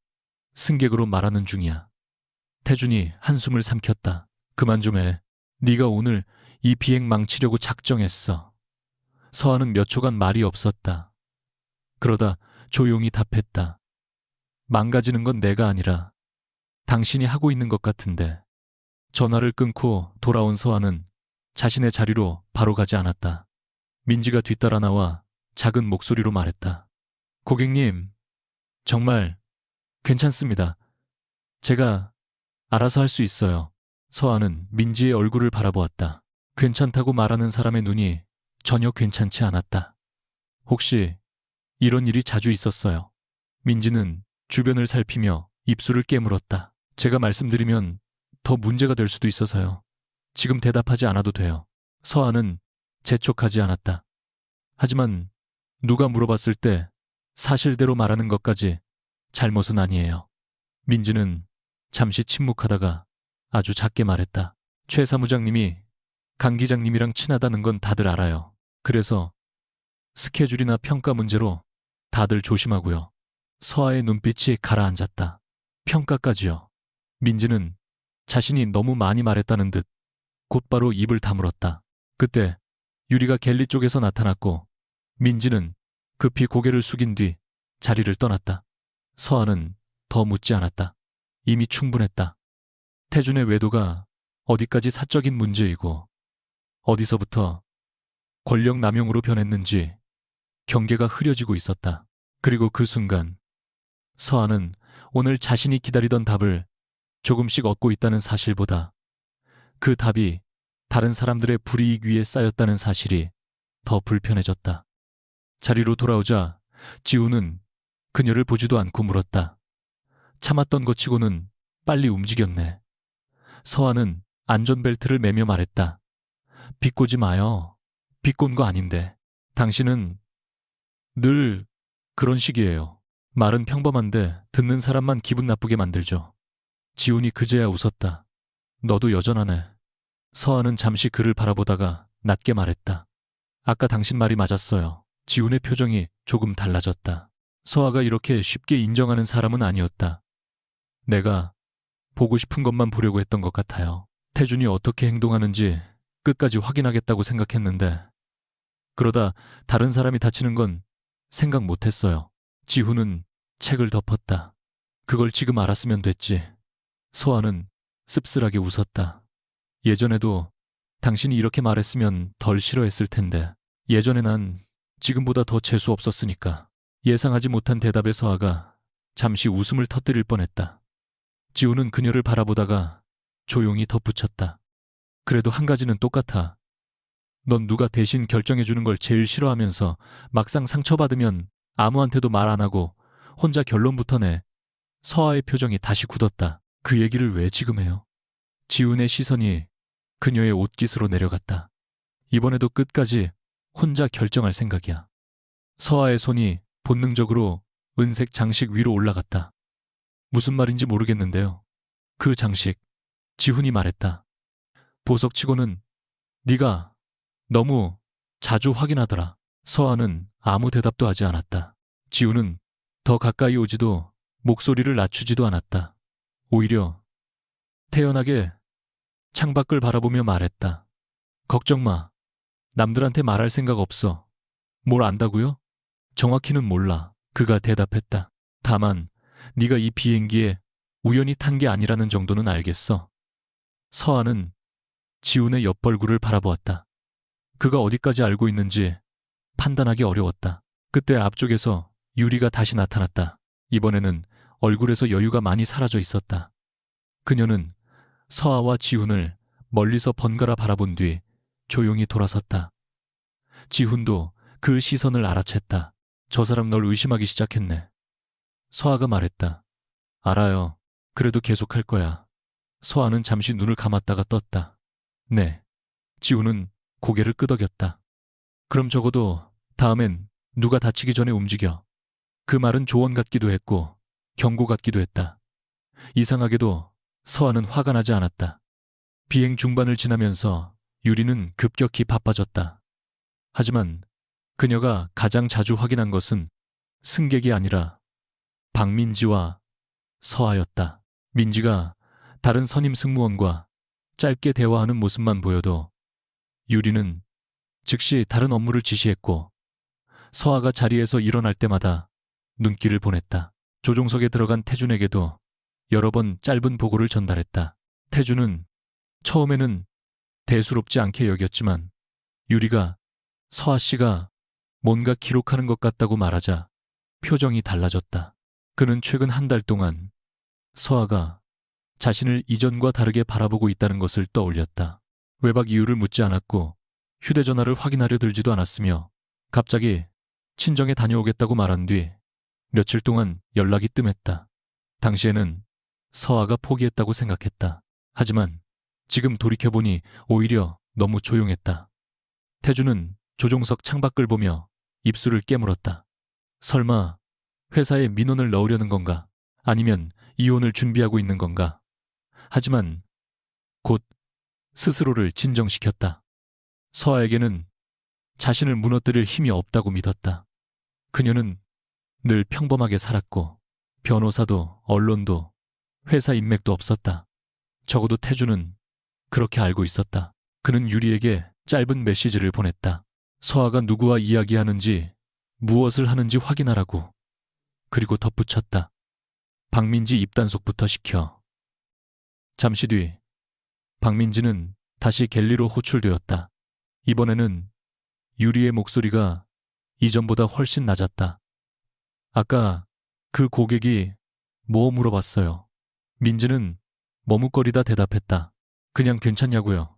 승객으로 말하는 중이야. 태준이 한숨을 삼켰다. 그만 좀 해. 네가 오늘 이 비행 망치려고 작정했어. 서아는 몇 초간 말이 없었다. 그러다 조용히 답했다. 망가지는 건 내가 아니라 당신이 하고 있는 것 같은데. 전화를 끊고 돌아온 서아는 자신의 자리로 바로 가지 않았다. 민지가 뒤따라 나와 작은 목소리로 말했다. 고객님, 정말 괜찮습니다. 제가 알아서 할 수 있어요. 서아는 민지의 얼굴을 바라보았다. 괜찮다고 말하는 사람의 눈이 전혀 괜찮지 않았다. 혹시 이런 일이 자주 있었어요? 민지는 주변을 살피며 입술을 깨물었다. 제가 말씀드리면 더 문제가 될 수도 있어서요. 지금 대답하지 않아도 돼요. 서아는 재촉하지 않았다. 하지만 누가 물어봤을 때 사실대로 말하는 것까지 잘못은 아니에요. 민지는 잠시 침묵하다가 아주 작게 말했다. 최 사무장님이 강 기장님이랑 친하다는 건 다들 알아요. 그래서 스케줄이나 평가 문제로 다들 조심하고요. 서아의 눈빛이 가라앉았다. 평가까지요. 민지는 자신이 너무 많이 말했다는 듯 곧바로 입을 다물었다. 그때 유리가 갤리 쪽에서 나타났고 민지는 급히 고개를 숙인 뒤 자리를 떠났다. 서아는 더 묻지 않았다. 이미 충분했다. 태준의 외도가 어디까지 사적인 문제이고 어디서부터 권력 남용으로 변했는지 경계가 흐려지고 있었다. 그리고 그 순간 서아는 오늘 자신이 기다리던 답을 조금씩 얻고 있다는 사실보다 그 답이 다른 사람들의 불이익 위에 쌓였다는 사실이 더 불편해졌다. 자리로 돌아오자 지우는 그녀를 보지도 않고 물었다. 참았던 것 치고는 빨리 움직였네. 서아는 안전벨트를 매며 말했다. 비꼬지 마요. 비꼰 거 아닌데. 당신은 늘 그런 식이에요. 말은 평범한데 듣는 사람만 기분 나쁘게 만들죠. 지훈이 그제야 웃었다. 너도 여전하네. 서아는 잠시 그를 바라보다가 낮게 말했다. 아까 당신 말이 맞았어요. 지훈의 표정이 조금 달라졌다. 서아가 이렇게 쉽게 인정하는 사람은 아니었다. 내가 보고 싶은 것만 보려고 했던 것 같아요. 태준이 어떻게 행동하는지 끝까지 확인하겠다고 생각했는데 그러다 다른 사람이 다치는 건 생각 못했어요. 지훈은 책을 덮었다. 그걸 지금 알았으면 됐지. 서아는 씁쓸하게 웃었다. 예전에도 당신이 이렇게 말했으면 덜 싫어했을 텐데 예전에 난 지금보다 더 재수 없었으니까. 예상하지 못한 대답에 서아가 잠시 웃음을 터뜨릴 뻔했다. 지우는 그녀를 바라보다가 조용히 덧붙였다. 그래도 한 가지는 똑같아. 넌 누가 대신 결정해주는 걸 제일 싫어하면서 막상 상처받으면 아무한테도 말 안 하고 혼자 결론부터 내. 서아의 표정이 다시 굳었다. 그 얘기를 왜 지금 해요? 지훈의 시선이 그녀의 옷깃으로 내려갔다. 이번에도 끝까지 혼자 결정할 생각이야. 서아의 손이 본능적으로 은색 장식 위로 올라갔다. 무슨 말인지 모르겠는데요. 그 장식, 지훈이 말했다. 보석치고는 네가 너무 자주 확인하더라. 서아는 아무 대답도 하지 않았다. 지훈은 더 가까이 오지도 목소리를 낮추지도 않았다. 오히려 태연하게 창밖을 바라보며 말했다. 걱정 마. 남들한테 말할 생각 없어. 뭘 안다고요? 정확히는 몰라. 그가 대답했다. 다만 네가 이 비행기에 우연히 탄 게 아니라는 정도는 알겠어. 서아는 지훈의 옆벌구를 바라보았다. 그가 어디까지 알고 있는지 판단하기 어려웠다. 그때 앞쪽에서 유리가 다시 나타났다. 이번에는 얼굴에서 여유가 많이 사라져 있었다. 그녀는 서아와 지훈을 멀리서 번갈아 바라본 뒤 조용히 돌아섰다. 지훈도 그 시선을 알아챘다. 저 사람 널 의심하기 시작했네. 서아가 말했다. 알아요. 그래도 계속할 거야. 서아는 잠시 눈을 감았다가 떴다. 네. 지훈은 고개를 끄덕였다. 그럼 적어도 다음엔 누가 다치기 전에 움직여. 그 말은 조언 같기도 했고 경고 같기도 했다. 이상하게도 서아는 화가 나지 않았다. 비행 중반을 지나면서 유리는 급격히 바빠졌다. 하지만 그녀가 가장 자주 확인한 것은 승객이 아니라 박민지와 서아였다. 민지가 다른 선임 승무원과 짧게 대화하는 모습만 보여도 유리는 즉시 다른 업무를 지시했고 서아가 자리에서 일어날 때마다 눈길을 보냈다. 조종석에 들어간 태준에게도 여러 번 짧은 보고를 전달했다. 태준은 처음에는 대수롭지 않게 여겼지만 유리가 서아 씨가 뭔가 기록하는 것 같다고 말하자 표정이 달라졌다. 그는 최근 한 달 동안 서아가 자신을 이전과 다르게 바라보고 있다는 것을 떠올렸다. 외박 이유를 묻지 않았고 휴대전화를 확인하려 들지도 않았으며 갑자기 친정에 다녀오겠다고 말한 뒤 며칠 동안 연락이 뜸했다. 당시에는 서아가 포기했다고 생각했다. 하지만 지금 돌이켜보니 오히려 너무 조용했다. 태주는 조종석 창밖을 보며 입술을 깨물었다. 설마 회사에 민원을 넣으려는 건가? 아니면 이혼을 준비하고 있는 건가? 하지만 곧 스스로를 진정시켰다. 서아에게는 자신을 무너뜨릴 힘이 없다고 믿었다. 그녀는 늘 평범하게 살았고 변호사도 언론도 회사 인맥도 없었다. 적어도 태주는 그렇게 알고 있었다. 그는 유리에게 짧은 메시지를 보냈다. 서아가 누구와 이야기하는지 무엇을 하는지 확인하라고. 그리고 덧붙였다. 박민지 입단속부터 시켜. 잠시 뒤 박민지는 다시 갤리로 호출되었다. 이번에는 유리의 목소리가 이전보다 훨씬 낮았다. 아까 그 고객이 뭐 물어봤어요. 민지는 머뭇거리다 대답했다. 그냥 괜찮냐고요.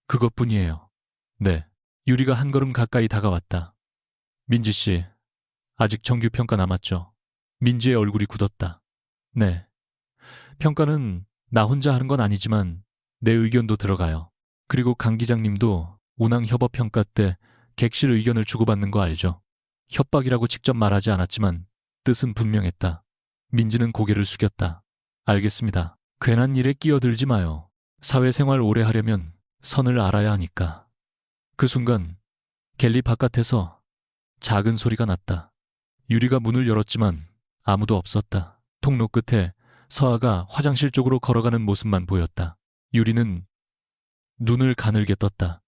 그것뿐이에요. 네. 유리가 한 걸음 가까이 다가왔다. 민지 씨, 아직 정규 평가 남았죠? 민지의 얼굴이 굳었다. 네. 평가는 나 혼자 하는 건 아니지만 내 의견도 들어가요. 그리고 강 기장님도 운항 협업 평가 때 객실 의견을 주고받는 거 알죠? 협박이라고 직접 말하지 않았지만 뜻은 분명했다. 민지는 고개를 숙였다. 알겠습니다. 괜한 일에 끼어들지 마요. 사회생활 오래 하려면 선을 알아야 하니까. 그 순간 갤리 바깥에서 작은 소리가 났다. 유리가 문을 열었지만 아무도 없었다. 통로 끝에 서아가 화장실 쪽으로 걸어가는 모습만 보였다. 유리는 눈을 가늘게 떴다.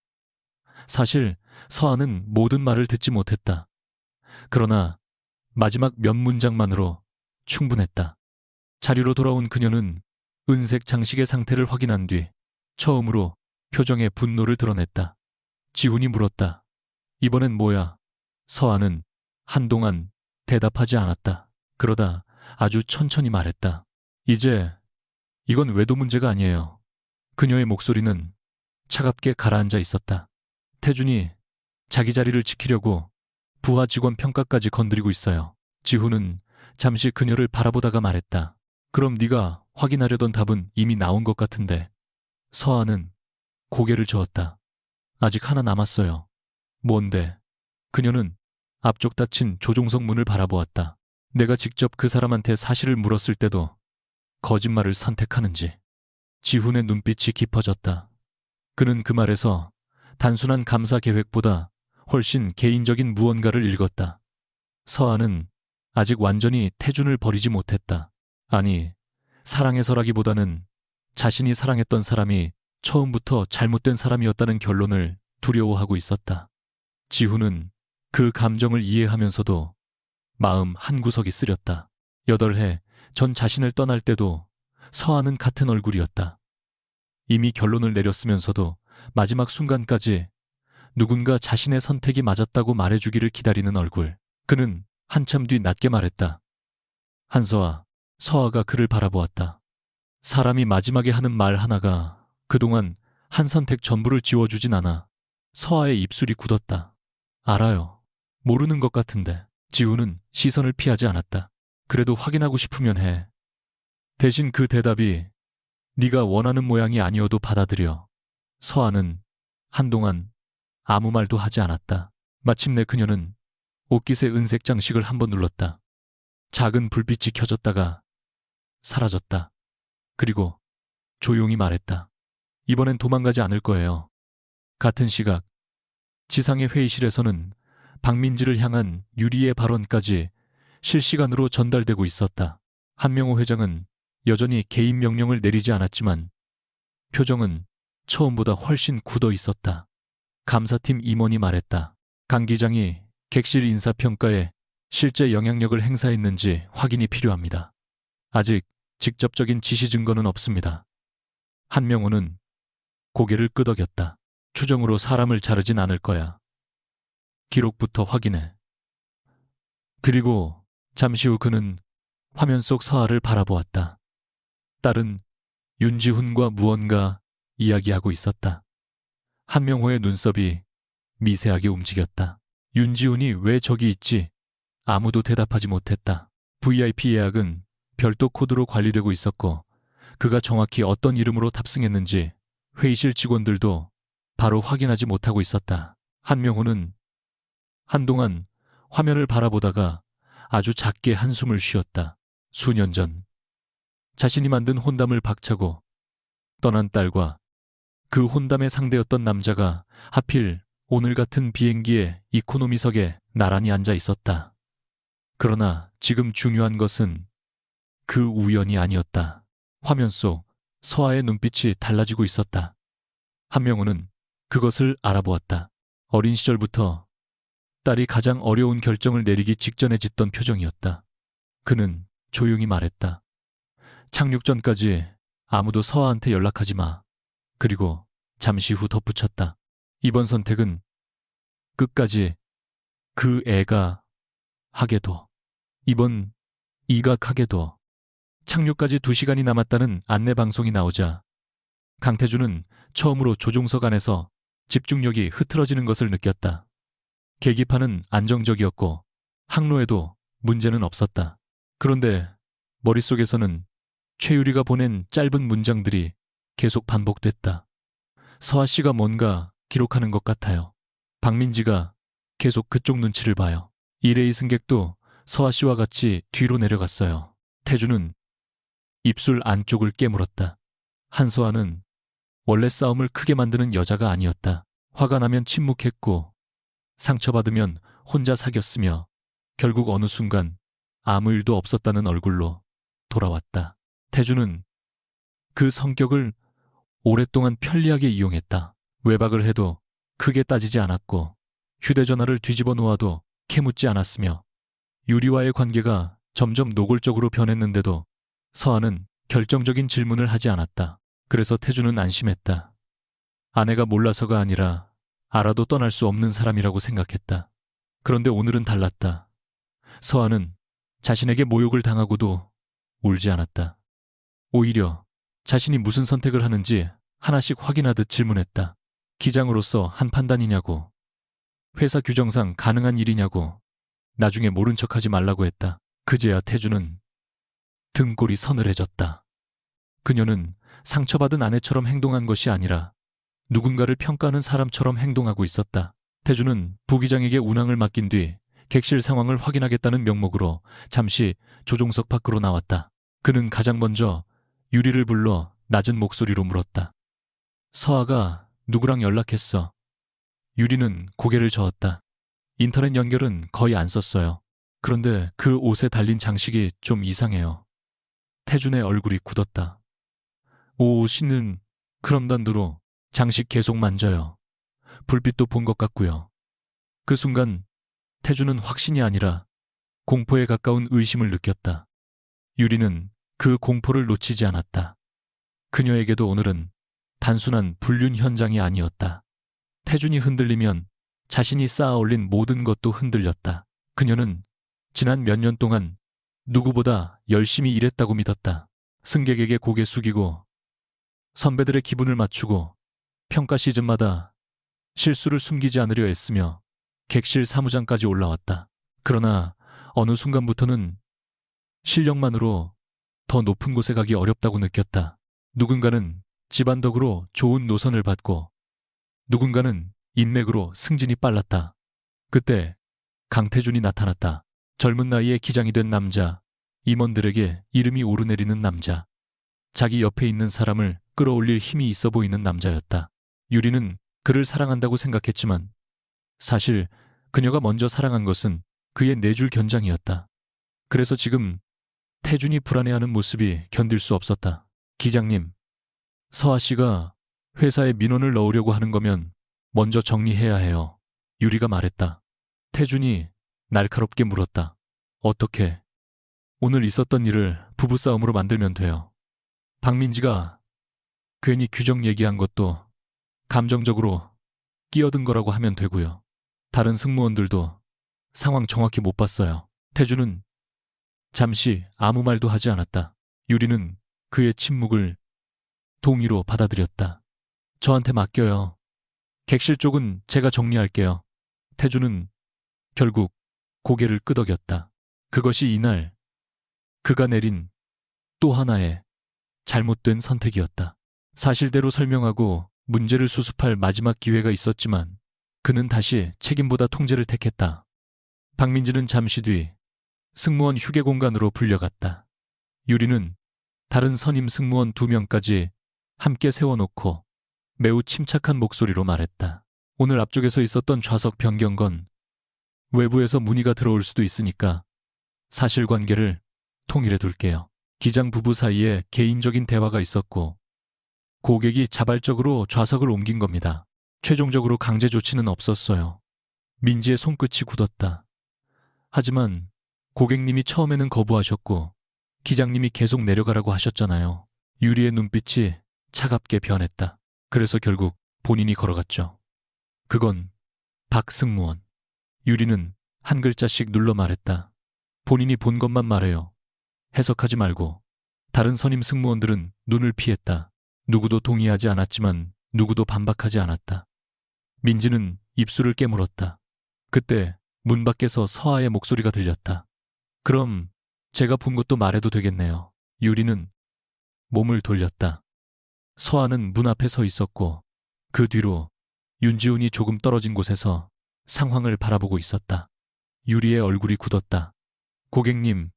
사실 서아는 모든 말을 듣지 못했다. 그러나 마지막 몇 문장만으로 충분했다. 자리로 돌아온 그녀는 은색 장식의 상태를 확인한 뒤 처음으로 표정에 분노를 드러냈다. 지훈이 물었다. 이번엔 뭐야? 서아는 한동안 대답하지 않았다. 그러다 아주 천천히 말했다. 이제 이건 외도 문제가 아니에요. 그녀의 목소리는 차갑게 가라앉아 있었다. 태준이 자기 자리를 지키려고 부하 직원 평가까지 건드리고 있어요. 지훈은 잠시 그녀를 바라보다가 말했다. 그럼 네가 확인하려던 답은 이미 나온 것 같은데. 서아는 고개를 저었다. 아직 하나 남았어요. 뭔데? 그녀는 앞쪽 닫힌 조종석 문을 바라보았다. 내가 직접 그 사람한테 사실을 물었을 때도 거짓말을 선택하는지. 지훈의 눈빛이 깊어졌다. 그는 그 말에서 단순한 감사 계획보다 훨씬 개인적인 무언가를 읽었다. 서아는 아직 완전히 태준을 버리지 못했다. 아니, 사랑해서라기보다는 자신이 사랑했던 사람이 처음부터 잘못된 사람이었다는 결론을 두려워하고 있었다. 지훈은 그 감정을 이해하면서도 마음 한구석이 쓰렸다. 8해 전 자신을 떠날 때도 서아는 같은 얼굴이었다. 이미 결론을 내렸으면서도 마지막 순간까지 누군가 자신의 선택이 맞았다고 말해주기를 기다리는 얼굴. 그는 한참 뒤 낮게 말했다. 한서아. 서아가 그를 바라보았다. 사람이 마지막에 하는 말 하나가 그동안 한 선택 전부를 지워주진 않아. 서아의 입술이 굳었다. 알아요. 모르는 것 같은데. 지훈은 시선을 피하지 않았다. 그래도 확인하고 싶으면 해. 대신 그 대답이 네가 원하는 모양이 아니어도 받아들여. 서아는 한동안 아무 말도 하지 않았다. 마침내 그녀는 옷깃의 은색 장식을 한번 눌렀다. 작은 불빛이 켜졌다가 사라졌다. 그리고 조용히 말했다. 이번엔 도망가지 않을 거예요. 같은 시각 지상의 회의실에서는 박민지를 향한 유리의 발언까지 실시간으로 전달되고 있었다. 한명호 회장은 여전히 개인 명령을 내리지 않았지만 표정은 처음보다 훨씬 굳어 있었다. 감사팀 임원이 말했다. 강 기장이 객실 인사평가에 실제 영향력을 행사했는지 확인이 필요합니다. 아직 직접적인 지시 증거는 없습니다. 한명호는 고개를 끄덕였다. 추정으로 사람을 자르진 않을 거야. 기록부터 확인해. 그리고 잠시 후 그는 화면 속 서아를 바라보았다. 딸은 윤지훈과 무언가 이야기하고 있었다. 한명호의 눈썹이 미세하게 움직였다. 윤지훈이 왜 저기 있지? 아무도 대답하지 못했다. VIP 예약은 별도 코드로 관리되고 있었고 그가 정확히 어떤 이름으로 탑승했는지 회의실 직원들도 바로 확인하지 못하고 있었다. 한명호는 한동안 화면을 바라보다가 아주 작게 한숨을 쉬었다. 수년 전 자신이 만든 혼담을 박차고 떠난 딸과 그 혼담의 상대였던 남자가 하필 오늘 같은 비행기의 이코노미석에 나란히 앉아 있었다. 그러나 지금 중요한 것은 그 우연이 아니었다. 화면 속 서아의 눈빛이 달라지고 있었다. 한명호는 그것을 알아보았다. 어린 시절부터 딸이 가장 어려운 결정을 내리기 직전에 짓던 표정이었다. 그는 조용히 말했다. 착륙 전까지 아무도 서아한테 연락하지 마. 그리고 잠시 후 덧붙였다. 이번 선택은 끝까지 그 애가 하게 둬. 이번 이각하게 둬. 착륙까지 2시간이 남았다는 안내방송이 나오자 강태준은 처음으로 조종석 안에서 집중력이 흐트러지는 것을 느꼈다. 계기판은 안정적이었고 항로에도 문제는 없었다. 그런데 머릿속에서는 최유리가 보낸 짧은 문장들이 계속 반복됐다. 서아 씨가 뭔가 기록하는 것 같아요. 박민지가 계속 그쪽 눈치를 봐요. 일레이 승객도 서아 씨와 같이 뒤로 내려갔어요. 태주는 입술 안쪽을 깨물었다. 한서아는 원래 싸움을 크게 만드는 여자가 아니었다. 화가 나면 침묵했고 상처받으면 혼자 사귀었으며 결국 어느 순간 아무 일도 없었다는 얼굴로 돌아왔다. 태주는 그 성격을 오랫동안 편리하게 이용했다. 외박을 해도 크게 따지지 않았고 휴대전화를 뒤집어 놓아도 캐묻지 않았으며 유리와의 관계가 점점 노골적으로 변했는데도 서아는 결정적인 질문을 하지 않았다. 그래서 태주는 안심했다. 아내가 몰라서가 아니라 알아도 떠날 수 없는 사람이라고 생각했다. 그런데 오늘은 달랐다. 서아는 자신에게 모욕을 당하고도 울지 않았다. 오히려 자신이 무슨 선택을 하는지 하나씩 확인하듯 질문했다. 기장으로서 한 판단이냐고, 회사 규정상 가능한 일이냐고, 나중에 모른 척하지 말라고 했다. 그제야 태주는 등골이 서늘해졌다. 그녀는 상처받은 아내처럼 행동한 것이 아니라 누군가를 평가하는 사람처럼 행동하고 있었다. 태주는 부기장에게 운항을 맡긴 뒤 객실 상황을 확인하겠다는 명목으로 잠시 조종석 밖으로 나왔다. 그는 가장 먼저 유리를 불러 낮은 목소리로 물었다. 서아가 누구랑 연락했어? 유리는 고개를 저었다. 인터넷 연결은 거의 안 썼어요. 그런데 그 옷에 달린 장식이 좀 이상해요. 태준의 얼굴이 굳었다. 오, 씨는 그런 단도로 장식 계속 만져요. 불빛도 본 것 같고요. 그 순간 태준은 확신이 아니라 공포에 가까운 의심을 느꼈다. 유리는 그 공포를 놓치지 않았다. 그녀에게도 오늘은 단순한 불륜 현장이 아니었다. 태준이 흔들리면 자신이 쌓아 올린 모든 것도 흔들렸다. 그녀는 지난 몇 년 동안 누구보다 열심히 일했다고 믿었다. 승객에게 고개 숙이고 선배들의 기분을 맞추고 평가 시즌마다 실수를 숨기지 않으려 애쓰며 객실 사무장까지 올라왔다. 그러나 어느 순간부터는 실력만으로 더 높은 곳에 가기 어렵다고 느꼈다. 누군가는 집안 덕으로 좋은 노선을 받고 누군가는 인맥으로 승진이 빨랐다. 그때 강태준이 나타났다. 젊은 나이에 기장이 된 남자, 임원들에게 이름이 오르내리는 남자, 자기 옆에 있는 사람을 끌어올릴 힘이 있어 보이는 남자였다. 유리는 그를 사랑한다고 생각했지만 사실 그녀가 먼저 사랑한 것은 그의 내줄 견장이었다. 그래서 지금 태준이 불안해하는 모습이 견딜 수 없었다. 기장님, 서아 씨가 회사에 민원을 넣으려고 하는 거면 먼저 정리해야 해요. 유리가 말했다. 태준이 날카롭게 물었다. 어떻게? 오늘 있었던 일을 부부싸움으로 만들면 돼요. 박민지가 괜히 규정 얘기한 것도 감정적으로 끼어든 거라고 하면 되고요. 다른 승무원들도 상황 정확히 못 봤어요. 태주는 잠시 아무 말도 하지 않았다. 유리는 그의 침묵을 동의로 받아들였다. 저한테 맡겨요. 객실 쪽은 제가 정리할게요. 태주는 결국 고개를 끄덕였다. 그것이 이날 그가 내린 또 하나의 잘못된 선택이었다. 사실대로 설명하고 문제를 수습할 마지막 기회가 있었지만 그는 다시 책임보다 통제를 택했다. 박민지는 잠시 뒤 승무원 휴게 공간으로 불려갔다. 유리는 다른 선임 승무원 2명까지 함께 세워놓고 매우 침착한 목소리로 말했다. 오늘 앞쪽에서 있었던 좌석 변경 건 외부에서 문의가 들어올 수도 있으니까 사실관계를 통일해 둘게요. 기장 부부 사이에 개인적인 대화가 있었고 고객이 자발적으로 좌석을 옮긴 겁니다. 최종적으로 강제 조치는 없었어요. 민지의 손끝이 굳었다. 하지만 고객님이 처음에는 거부하셨고 기장님이 계속 내려가라고 하셨잖아요. 유리의 눈빛이 차갑게 변했다. 그래서 결국 본인이 걸어갔죠. 그건 박 승무원. 유리는 한 글자씩 눌러 말했다. 본인이 본 것만 말해요. 해석하지 말고. 다른 선임 승무원들은 눈을 피했다. 누구도 동의하지 않았지만 누구도 반박하지 않았다. 민지는 입술을 깨물었다. 그때 문 밖에서 서아의 목소리가 들렸다. 그럼 제가 본 것도 말해도 되겠네요. 유리는 몸을 돌렸다. 서아는 문 앞에 서 있었고 그 뒤로 윤지훈이 조금 떨어진 곳에서 상황을 바라보고 있었다. 유리의 얼굴이 굳었다. 고객님,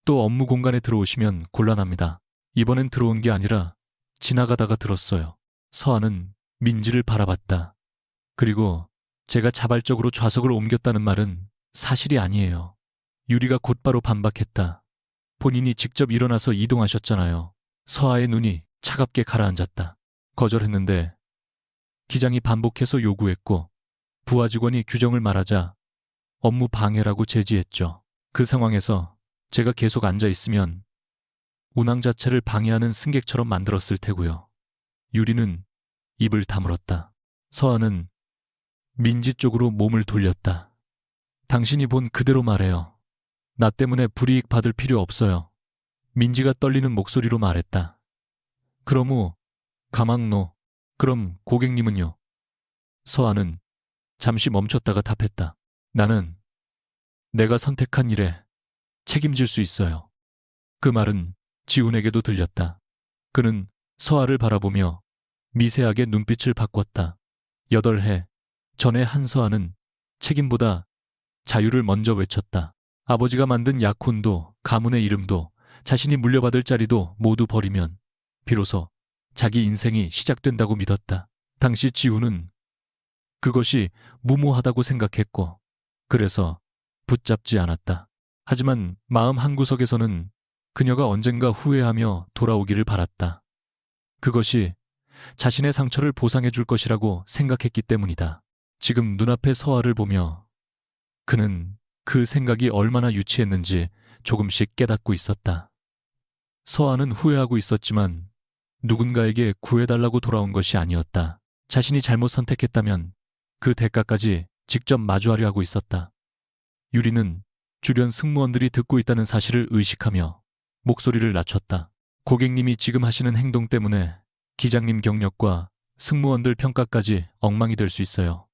또 업무 공간에 들어오시면 곤란합니다. 이번엔 들어온 게 아니라 지나가다가 들었어요. 서아는 민지를 바라봤다. 그리고 제가 자발적으로 좌석을 옮겼다는 말은 사실이 아니에요. 유리가 곧바로 반박했다. 본인이 직접 일어나서 이동하셨잖아요. 서아의 눈이 차갑게 가라앉았다. 거절했는데 기장이 반복해서 요구했고 부하 직원이 규정을 말하자 업무 방해라고 제지했죠. 그 상황에서 제가 계속 앉아 있으면 운항 자체를 방해하는 승객처럼 만들었을 테고요. 유리는 입을 다물었다. 서아는 민지 쪽으로 몸을 돌렸다. 당신이 본 그대로 말해요. 나 때문에 불이익 받을 필요 없어요. 민지가 떨리는 목소리로 말했다. 그럼 가망노. 그럼 고객님은요? 서아는 잠시 멈췄다가 답했다. 나는 내가 선택한 일에 책임질 수 있어요. 그 말은 지훈에게도 들렸다. 그는 서아를 바라보며 미세하게 눈빛을 바꿨다. 8해 전에 한서아는 책임보다 자유를 먼저 외쳤다. 아버지가 만든 약혼도 가문의 이름도 자신이 물려받을 자리도 모두 버리면 비로소 자기 인생이 시작된다고 믿었다. 당시 지훈은 그것이 무모하다고 생각했고 그래서 붙잡지 않았다. 하지만 마음 한구석에서는 그녀가 언젠가 후회하며 돌아오기를 바랐다. 그것이 자신의 상처를 보상해 줄 것이라고 생각했기 때문이다. 지금 눈앞의 서아를 보며 그는 그 생각이 얼마나 유치했는지 조금씩 깨닫고 있었다. 서아는 후회하고 있었지만 누군가에게 구해달라고 돌아온 것이 아니었다. 자신이 잘못 선택했다면 그 대가까지 직접 마주하려 하고 있었다. 유리는 주변 승무원들이 듣고 있다는 사실을 의식하며 목소리를 낮췄다. 고객님이 지금 하시는 행동 때문에 기장님 경력과 승무원들 평가까지 엉망이 될 수 있어요.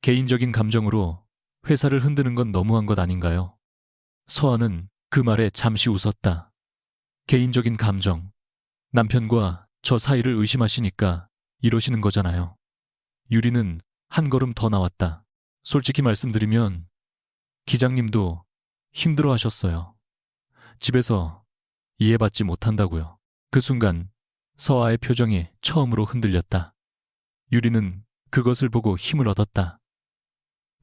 개인적인 감정으로 회사를 흔드는 건 너무한 것 아닌가요? 서아는 그 말에 잠시 웃었다. 개인적인 감정. 남편과 저 사이를 의심하시니까 이러시는 거잖아요. 유리는 한 걸음 더 나왔다. 솔직히 말씀드리면 기장님도 힘들어 하셨어요. 집에서 이해받지 못한다고요. 그 순간 서아의 표정이 처음으로 흔들렸다. 유리는 그것을 보고 힘을 얻었다.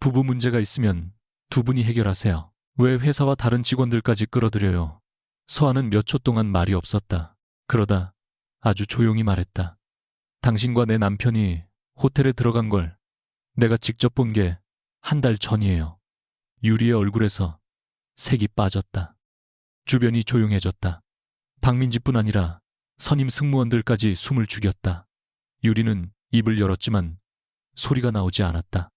부부 문제가 있으면 두 분이 해결하세요. 왜 회사와 다른 직원들까지 끌어들여요? 서아는 몇 초 동안 말이 없었다. 그러다 아주 조용히 말했다. 당신과 내 남편이 호텔에 들어간 걸 내가 직접 본 게 한 달 전이에요. 유리의 얼굴에서 색이 빠졌다. 주변이 조용해졌다. 박민지뿐 아니라 선임 승무원들까지 숨을 죽였다. 유리는 입을 열었지만 소리가 나오지 않았다.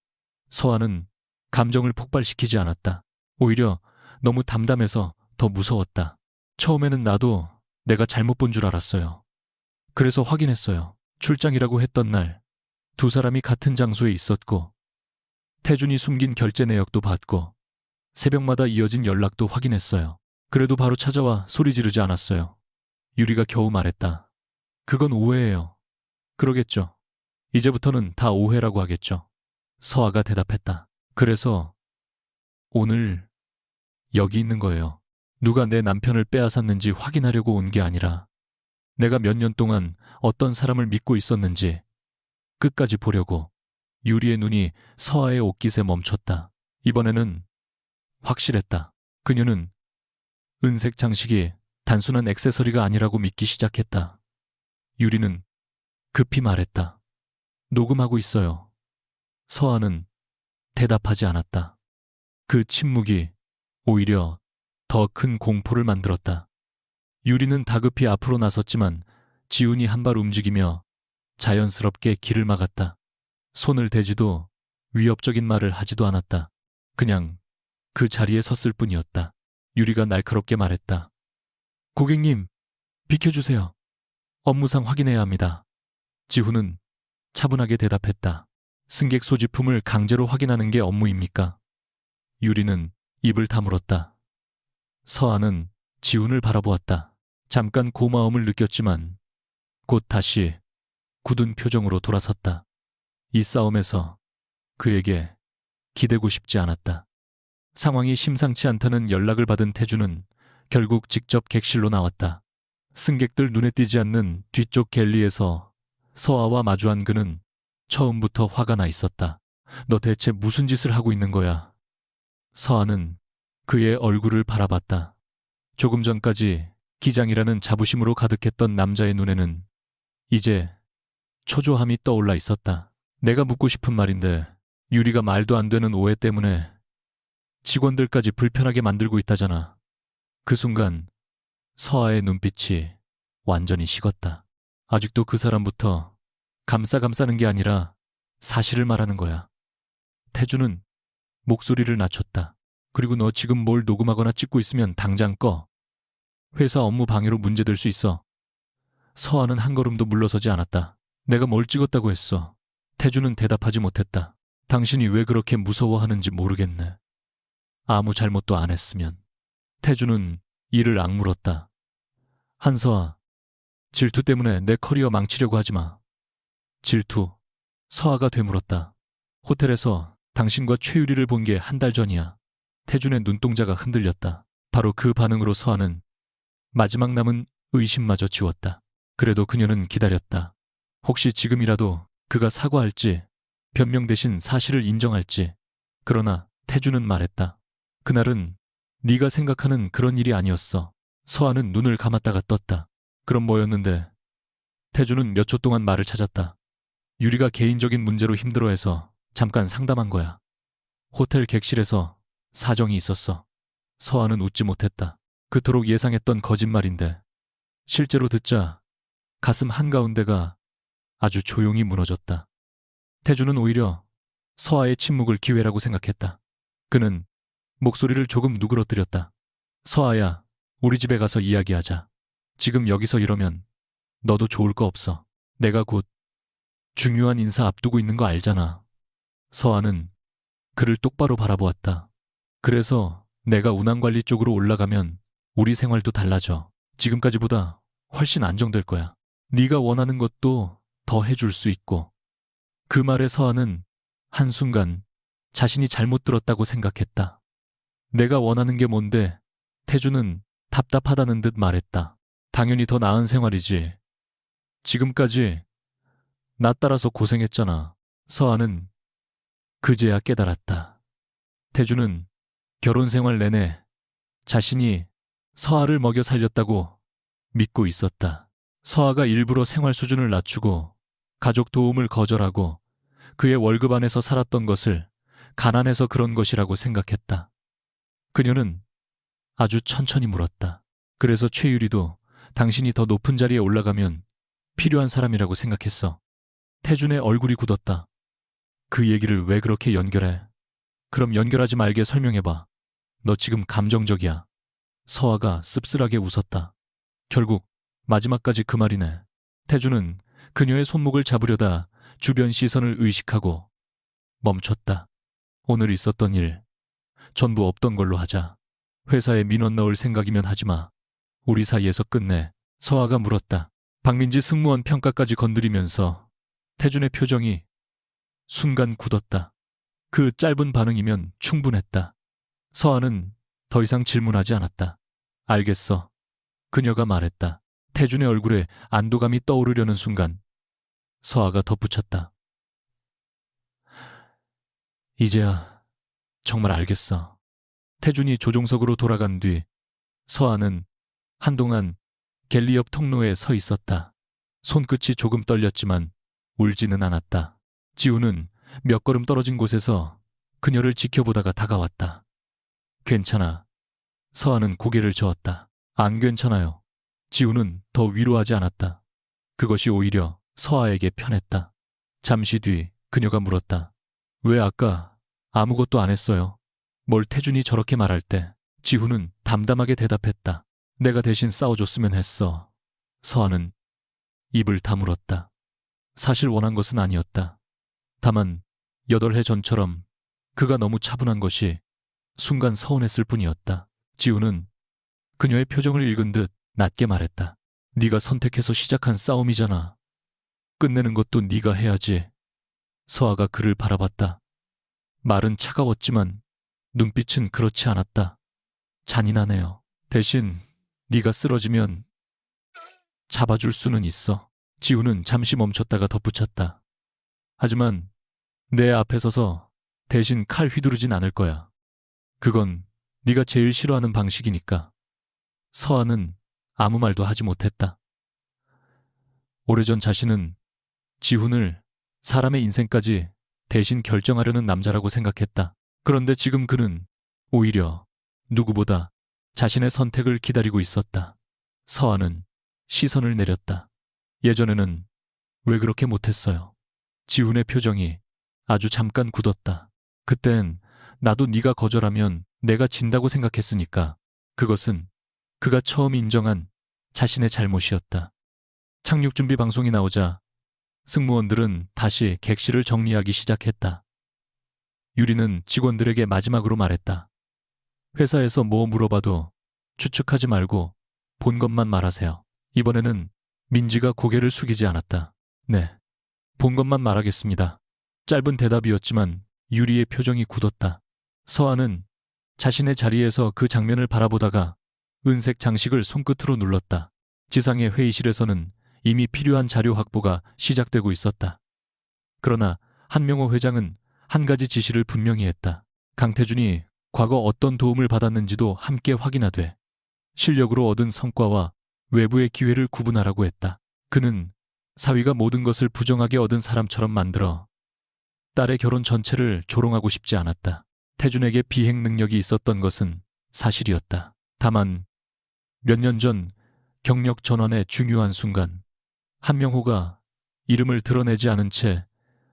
서아는 감정을 폭발시키지 않았다. 오히려 너무 담담해서 더 무서웠다. 처음에는 나도 내가 잘못 본 줄 알았어요. 그래서 확인했어요. 출장이라고 했던 날 두 사람이 같은 장소에 있었고 태준이 숨긴 결제 내역도 받고 새벽마다 이어진 연락도 확인했어요. 그래도 바로 찾아와 소리 지르지 않았어요. 유리가 겨우 말했다. 그건 오해예요. 그러겠죠. 이제부터는 다 오해라고 하겠죠. 서아가 대답했다. 그래서 오늘 여기 있는 거예요. 누가 내 남편을 빼앗았는지 확인하려고 온 게 아니라 내가 몇 년 동안 어떤 사람을 믿고 있었는지 끝까지 보려고. 유리의 눈이 서아의 옷깃에 멈췄다. 이번에는 확실했다. 그녀는 은색 장식이 단순한 액세서리가 아니라고 믿기 시작했다. 유리는 급히 말했다. 녹음하고 있어요. 서아는 대답하지 않았다. 그 침묵이 오히려 더 큰 공포를 만들었다. 유리는 다급히 앞으로 나섰지만 지훈이 한 발 움직이며 자연스럽게 길을 막았다. 손을 대지도 위협적인 말을 하지도 않았다. 그냥 그 자리에 섰을 뿐이었다. 유리가 날카롭게 말했다. 고객님, 비켜주세요. 업무상 확인해야 합니다. 지훈은 차분하게 대답했다. 승객 소지품을 강제로 확인하는 게 업무입니까? 유리는 입을 다물었다. 서아는 지훈을 바라보았다. 잠깐 고마움을 느꼈지만 곧 다시 굳은 표정으로 돌아섰다. 이 싸움에서 그에게 기대고 싶지 않았다. 상황이 심상치 않다는 연락을 받은 태주는 결국 직접 객실로 나왔다. 승객들 눈에 띄지 않는 뒤쪽 갤리에서 서아와 마주한 그는 처음부터 화가 나 있었다. 너 대체 무슨 짓을 하고 있는 거야? 서아는 그의 얼굴을 바라봤다. 조금 전까지 기장이라는 자부심으로 가득했던 남자의 눈에는 이제 초조함이 떠올라 있었다. 내가 묻고 싶은 말인데 유리가 말도 안 되는 오해 때문에 직원들까지 불편하게 만들고 있다잖아. 그 순간 서아의 눈빛이 완전히 식었다. 아직도 그 사람부터 감싸는 게 아니라 사실을 말하는 거야. 태주는 목소리를 낮췄다. 그리고 너 지금 뭘 녹음하거나 찍고 있으면 당장 꺼. 회사 업무 방해로 문제될 수 있어. 서아는 한 걸음도 물러서지 않았다. 내가 뭘 찍었다고 했어. 태주는 대답하지 못했다. 당신이 왜 그렇게 무서워하는지 모르겠네. 아무 잘못도 안 했으면. 태주는 이를 악물었다. 한서아, 질투 때문에 내 커리어 망치려고 하지 마. 질투. 서아가 되물었다. 호텔에서 당신과 최유리를 본 게 한 달 전이야. 태준의 눈동자가 흔들렸다. 바로 그 반응으로 서아는 마지막 남은 의심마저 지웠다. 그래도 그녀는 기다렸다. 혹시 지금이라도 그가 사과할지, 변명 대신 사실을 인정할지. 그러나 태준은 말했다. 그날은 네가 생각하는 그런 일이 아니었어. 서아는 눈을 감았다가 떴다. 그럼 뭐였는데? 태준은 몇 초 동안 말을 찾았다. 유리가 개인적인 문제로 힘들어해서 잠깐 상담한 거야. 호텔 객실에서 사정이 있었어. 서아는 웃지 못했다. 그토록 예상했던 거짓말인데 실제로 듣자 가슴 한가운데가 아주 조용히 무너졌다. 태주는 오히려 서아의 침묵을 기회라고 생각했다. 그는 목소리를 조금 누그러뜨렸다. 서아야, 우리 집에 가서 이야기하자. 지금 여기서 이러면 너도 좋을 거 없어. 내가 곧 중요한 인사 앞두고 있는 거 알잖아. 서아는 그를 똑바로 바라보았다. 그래서 내가 운항관리 쪽으로 올라가면 우리 생활도 달라져. 지금까지보다 훨씬 안정될 거야. 네가 원하는 것도 더 해줄 수 있고. 그 말에 서아는 한순간 자신이 잘못 들었다고 생각했다. 내가 원하는 게 뭔데? 태주는 답답하다는 듯 말했다. 당연히 더 나은 생활이지. 지금까지 나 따라서 고생했잖아. 서아는 그제야 깨달았다. 태주는 결혼 생활 내내 자신이 서아를 먹여 살렸다고 믿고 있었다. 서아가 일부러 생활 수준을 낮추고 가족 도움을 거절하고 그의 월급 안에서 살았던 것을 가난해서 그런 것이라고 생각했다. 그녀는 아주 천천히 물었다. 그래서 최유리도 당신이 더 높은 자리에 올라가면 필요한 사람이라고 생각했어. 태준의 얼굴이 굳었다. 그 얘기를 왜 그렇게 연결해? 그럼 연결하지 말게 설명해봐. 너 지금 감정적이야. 서아가 씁쓸하게 웃었다. 결국 마지막까지 그 말이네. 태준은 그녀의 손목을 잡으려다 주변 시선을 의식하고 멈췄다. 오늘 있었던 일 전부 없던 걸로 하자. 회사에 민원 넣을 생각이면 하지 마. 우리 사이에서 끝내. 서아가 물었다. 박민지 승무원 평가까지 건드리면서 태준의 표정이 순간 굳었다. 그 짧은 반응이면 충분했다. 서아는 더 이상 질문하지 않았다. 알겠어. 그녀가 말했다. 태준의 얼굴에 안도감이 떠오르려는 순간 서아가 덧붙였다. 이제야 정말 알겠어. 태준이 조종석으로 돌아간 뒤 서아는 한동안 갤리 옆 통로에 서 있었다. 손끝이 조금 떨렸지만 울지는 않았다. 지우는 몇 걸음 떨어진 곳에서 그녀를 지켜보다가 다가왔다. 괜찮아. 서아는 고개를 저었다. 안 괜찮아요. 지우는 더 위로하지 않았다. 그것이 오히려 서아에게 편했다. 잠시 뒤 그녀가 물었다. 왜 아까 아무것도 안 했어요? 뭘 태준이 저렇게 말할 때 지우는 담담하게 대답했다. 내가 대신 싸워줬으면 했어. 서아는 입을 다물었다. 사실 원한 것은 아니었다. 다만 8해 전처럼 그가 너무 차분한 것이 순간 서운했을 뿐이었다. 지우는 그녀의 표정을 읽은 듯 낮게 말했다. 네가 선택해서 시작한 싸움이잖아. 끝내는 것도 네가 해야지. 서아가 그를 바라봤다. 말은 차가웠지만 눈빛은 그렇지 않았다. 잔인하네요. 대신 네가 쓰러지면 잡아줄 수는 있어. 지우는 잠시 멈췄다가 덧붙였다. 하지만 내 앞에 서서 대신 칼 휘두르진 않을 거야. 그건 네가 제일 싫어하는 방식이니까. 서아는 아무 말도 하지 못했다. 오래전 자신은 지훈을 사람의 인생까지 대신 결정하려는 남자라고 생각했다. 그런데 지금 그는 오히려 누구보다 자신의 선택을 기다리고 있었다. 서아는 시선을 내렸다. 예전에는 왜 그렇게 못했어요? 지훈의 표정이 아주 잠깐 굳었다. 그땐 나도 네가 거절하면 내가 진다고 생각했으니까. 그것은 그가 처음 인정한 자신의 잘못이었다. 착륙 준비 방송이 나오자 승무원들은 다시 객실을 정리하기 시작했다. 유리는 직원들에게 마지막으로 말했다. 회사에서 뭐 물어봐도 추측하지 말고 본 것만 말하세요. 이번에는 민지가 고개를 숙이지 않았다. 네, 본 것만 말하겠습니다. 짧은 대답이었지만 유리의 표정이 굳었다. 서아는 자신의 자리에서 그 장면을 바라보다가 은색 장식을 손끝으로 눌렀다. 지상의 회의실에서는 이미 필요한 자료 확보가 시작되고 있었다. 그러나 한명호 회장은 한 가지 지시를 분명히 했다. 강태준이 과거 어떤 도움을 받았는지도 함께 확인하되 실력으로 얻은 성과와 외부의 기회를 구분하라고 했다. 그는 사위가 모든 것을 부정하게 얻은 사람처럼 만들어 딸의 결혼 전체를 조롱하고 싶지 않았다. 태준에게 비행 능력이 있었던 것은 사실이었다. 다만 몇 년 전 경력 전환의 중요한 순간 한명호가 이름을 드러내지 않은 채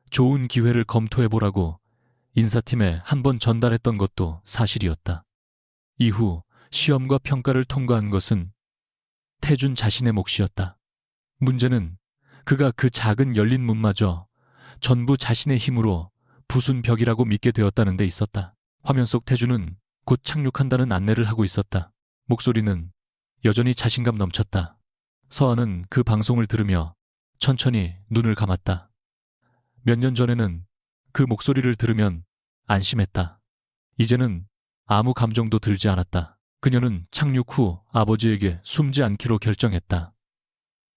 좋은 기회를 검토해보라고 인사팀에 한 번 전달했던 것도 사실이었다. 이후 시험과 평가를 통과한 것은 태준 자신의 몫이었다. 문제는 그가 그 작은 열린 문마저 전부 자신의 힘으로 부순 벽이라고 믿게 되었다는 데 있었다. 화면 속 태준은 곧 착륙한다는 안내를 하고 있었다. 목소리는 여전히 자신감 넘쳤다. 서아는 그 방송을 들으며 천천히 눈을 감았다. 몇 년 전에는 그 목소리를 들으면 안심했다. 이제는 아무 감정도 들지 않았다. 그녀는 착륙 후 아버지에게 숨지 않기로 결정했다.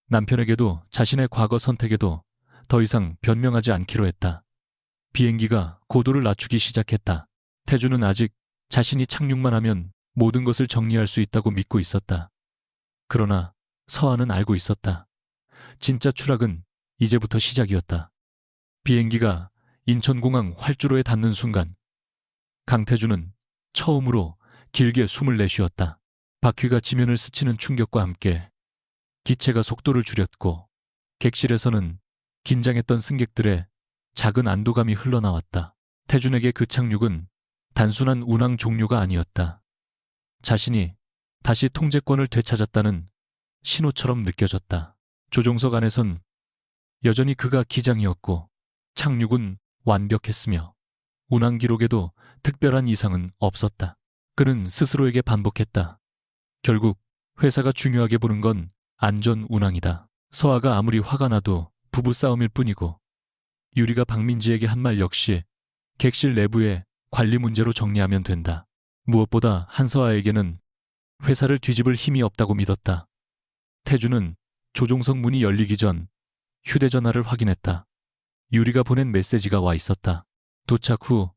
남편에게도 자신의 과거 선택에도 더 이상 변명하지 않기로 했다. 비행기가 고도를 낮추기 시작했다. 태준은 아직 자신이 착륙만 하면 모든 것을 정리할 수 있다고 믿고 있었다. 그러나 서아는 알고 있었다. 진짜 추락은 이제부터 시작이었다. 비행기가 인천공항 활주로에 닿는 순간 강태준은 처음으로 길게 숨을 내쉬었다. 바퀴가 지면을 스치는 충격과 함께 기체가 속도를 줄였고 객실에서는 긴장했던 승객들의 작은 안도감이 흘러나왔다. 태준에게 그 착륙은 단순한 운항 종료가 아니었다. 자신이 다시 통제권을 되찾았다는 신호처럼 느껴졌다. 조종석 안에선 여전히 그가 기장이었고 착륙은 완벽했으며 운항 기록에도 특별한 이상은 없었다. 그는 스스로에게 반복했다. 결국 회사가 중요하게 보는 건 안전 운항이다. 서아가 아무리 화가 나도 부부싸움일 뿐이고 유리가 박민지에게 한 말 역시 객실 내부의 관리 문제로 정리하면 된다. 무엇보다 한서아에게는 회사를 뒤집을 힘이 없다고 믿었다. 태주는 조종석 문이 열리기 전 휴대전화를 확인했다. 유리가 보낸 메시지가 와 있었다. 도착 후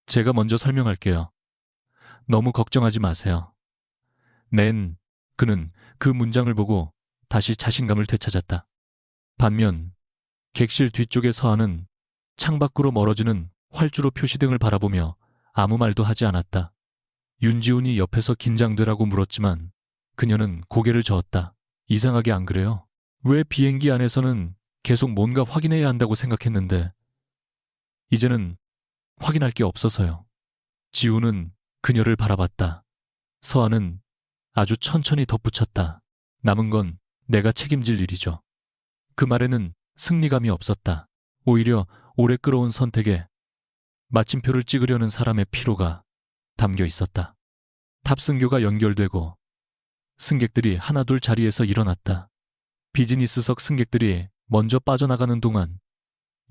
제가 먼저 설명할게요. 너무 걱정하지 마세요. 그는 그 문장을 보고 다시 자신감을 되찾았다. 반면 객실 뒤쪽의 서아는 창밖으로 멀어지는 활주로 표시등을 바라보며 아무 말도 하지 않았다. 윤지훈이 옆에서 긴장되라고 물었지만 그녀는 고개를 저었다. 이상하게 안 그래요? 왜 비행기 안에서는 계속 뭔가 확인해야 한다고 생각했는데 이제는 확인할 게 없어서요. 지훈은 그녀를 바라봤다. 서아는 아주 천천히 덧붙였다. 남은 건 내가 책임질 일이죠. 그 말에는 승리감이 없었다. 오히려 오래 끌어온 선택에 마침표를 찍으려는 사람의 피로가 담겨 있었다. 탑승교가 연결되고 승객들이 하나둘 자리에서 일어났다. 비즈니스석 승객들이 먼저 빠져나가는 동안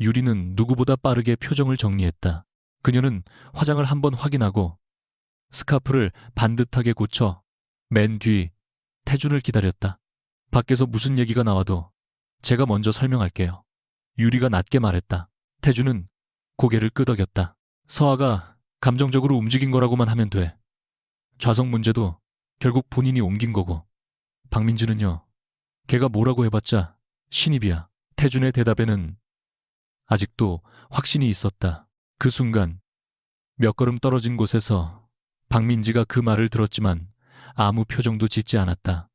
유리는 누구보다 빠르게 표정을 정리했다. 그녀는 화장을 한번 확인하고 스카프를 반듯하게 고쳐 맨 뒤 태준을 기다렸다. 밖에서 무슨 얘기가 나와도 제가 먼저 설명할게요. 유리가 낮게 말했다. 태준은 고개를 끄덕였다. 서아가 감정적으로 움직인 거라고만 하면 돼. 좌석 문제도 결국 본인이 옮긴 거고. 박민지는요. 걔가 뭐라고 해봤자 신입이야. 태준의 대답에는 아직도 확신이 있었다. 그 순간 몇 걸음 떨어진 곳에서 박민지가 그 말을 들었지만 아무 표정도 짓지 않았다.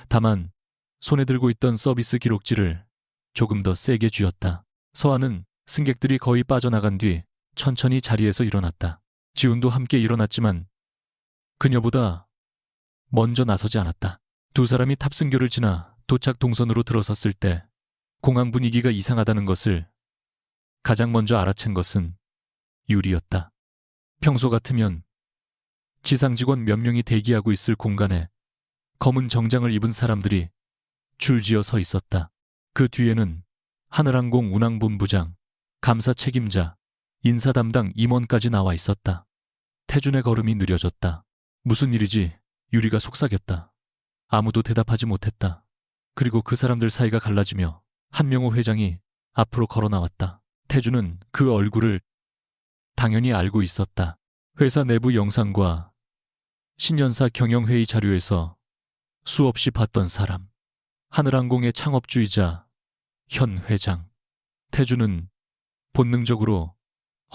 다만 손에 들고 있던 서비스 기록지를 조금 더 세게 쥐었다. 서아는 승객들이 거의 빠져나간 뒤 천천히 자리에서 일어났다. 지훈도 함께 일어났지만 그녀보다 먼저 나서지 않았다. 두 사람이 탑승교를 지나 도착 동선으로 들어섰을 때 공항 분위기가 이상하다는 것을 가장 먼저 알아챈 것은 유리였다. 평소 같으면 지상 직원 몇 명이 대기하고 있을 공간에 검은 정장을 입은 사람들이 줄지어 서 있었다. 그 뒤에는 하늘항공 운항본부장, 감사 책임자, 인사 담당 임원까지 나와 있었다. 태준의 걸음이 느려졌다. 무슨 일이지? 유리가 속삭였다. 아무도 대답하지 못했다. 그리고 그 사람들 사이가 갈라지며 한명호 회장이 앞으로 걸어 나왔다. 태준은 그 얼굴을 당연히 알고 있었다. 회사 내부 영상과 신년사 경영회의 자료에서 수없이 봤던 사람. 하늘항공의 창업주이자 현 회장. 태준은 본능적으로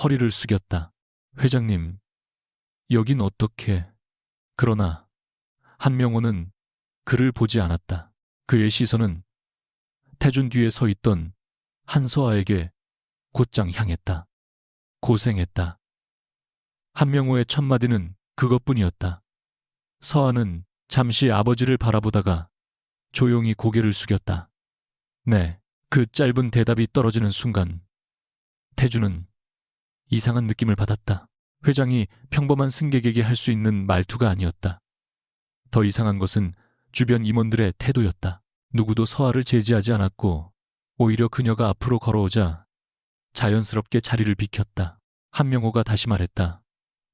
허리를 숙였다. 회장님, 여긴 어떻게... 그러나 한명호는 그를 보지 않았다. 그의 시선은 태준 뒤에 서 있던 한서아에게 곧장 향했다. 고생했다. 한명호의 첫 마디는 그것뿐이었다. 서아는 잠시 아버지를 바라보다가 조용히 고개를 숙였다. 네, 그 짧은 대답이 떨어지는 순간 태준은 이상한 느낌을 받았다. 회장이 평범한 승객에게 할 수 있는 말투가 아니었다. 더 이상한 것은 주변 임원들의 태도였다. 누구도 서아를 제지하지 않았고 오히려 그녀가 앞으로 걸어오자 자연스럽게 자리를 비켰다. 한명호가 다시 말했다.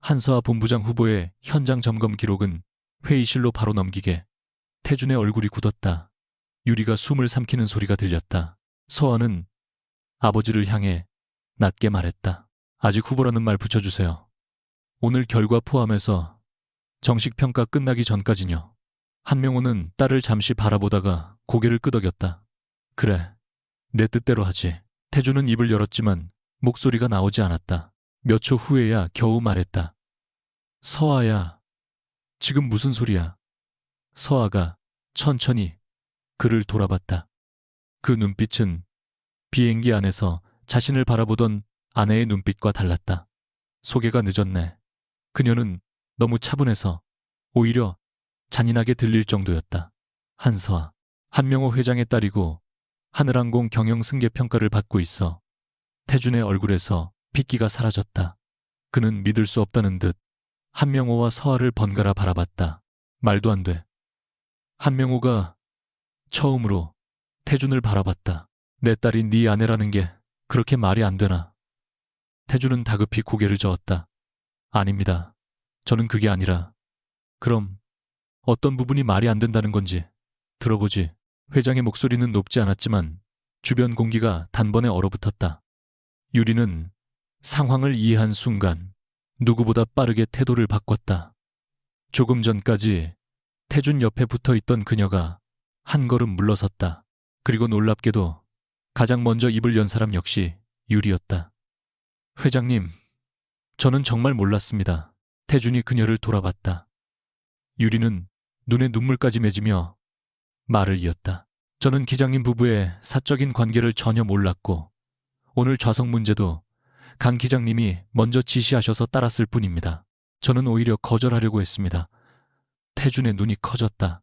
한서아 본부장 후보의 현장 점검 기록은 회의실로 바로 넘기게. 태준의 얼굴이 굳었다. 유리가 숨을 삼키는 소리가 들렸다. 서아는 아버지를 향해 낮게 말했다. 아직 후보라는 말 붙여주세요. 오늘 결과 포함해서 정식 평가 끝나기 전까지요. 한명호는 딸을 잠시 바라보다가 고개를 끄덕였다. 그래, 내 뜻대로 하지. 태준은 입을 열었지만 목소리가 나오지 않았다. 몇 초 후에야 겨우 말했다. 서아야, 지금 무슨 소리야? 서아가 천천히 그를 돌아봤다. 그 눈빛은 비행기 안에서 자신을 바라보던 아내의 눈빛과 달랐다. 소개가 늦었네. 그녀는 너무 차분해서 오히려 잔인하게 들릴 정도였다. 한서아, 한명호 회장의 딸이고 하늘항공 경영 승계 평가를 받고 있어. 태준의 얼굴에서 핏기가 사라졌다. 그는 믿을 수 없다는 듯 한명호와 서아를 번갈아 바라봤다. 말도 안 돼. 한명호가 처음으로 태준을 바라봤다. 내 딸이 네 아내라는 게 그렇게 말이 안 되나. 태준은 다급히 고개를 저었다. 아닙니다. 저는 그게 아니라. 그럼 어떤 부분이 말이 안 된다는 건지 들어보지. 회장의 목소리는 높지 않았지만 주변 공기가 단번에 얼어붙었다. 유리는 상황을 이해한 순간 누구보다 빠르게 태도를 바꿨다. 조금 전까지 태준 옆에 붙어있던 그녀가 한 걸음 물러섰다. 그리고 놀랍게도 가장 먼저 입을 연 사람 역시 유리였다. 회장님, 저는 정말 몰랐습니다. 태준이 그녀를 돌아봤다. 유리는 눈에 눈물까지 맺으며 말을 이었다. 저는 기장님 부부의 사적인 관계를 전혀 몰랐고 오늘 좌석 문제도 강 기장님이 먼저 지시하셔서 따랐을 뿐입니다. 저는 오히려 거절하려고 했습니다. 태준의 눈이 커졌다.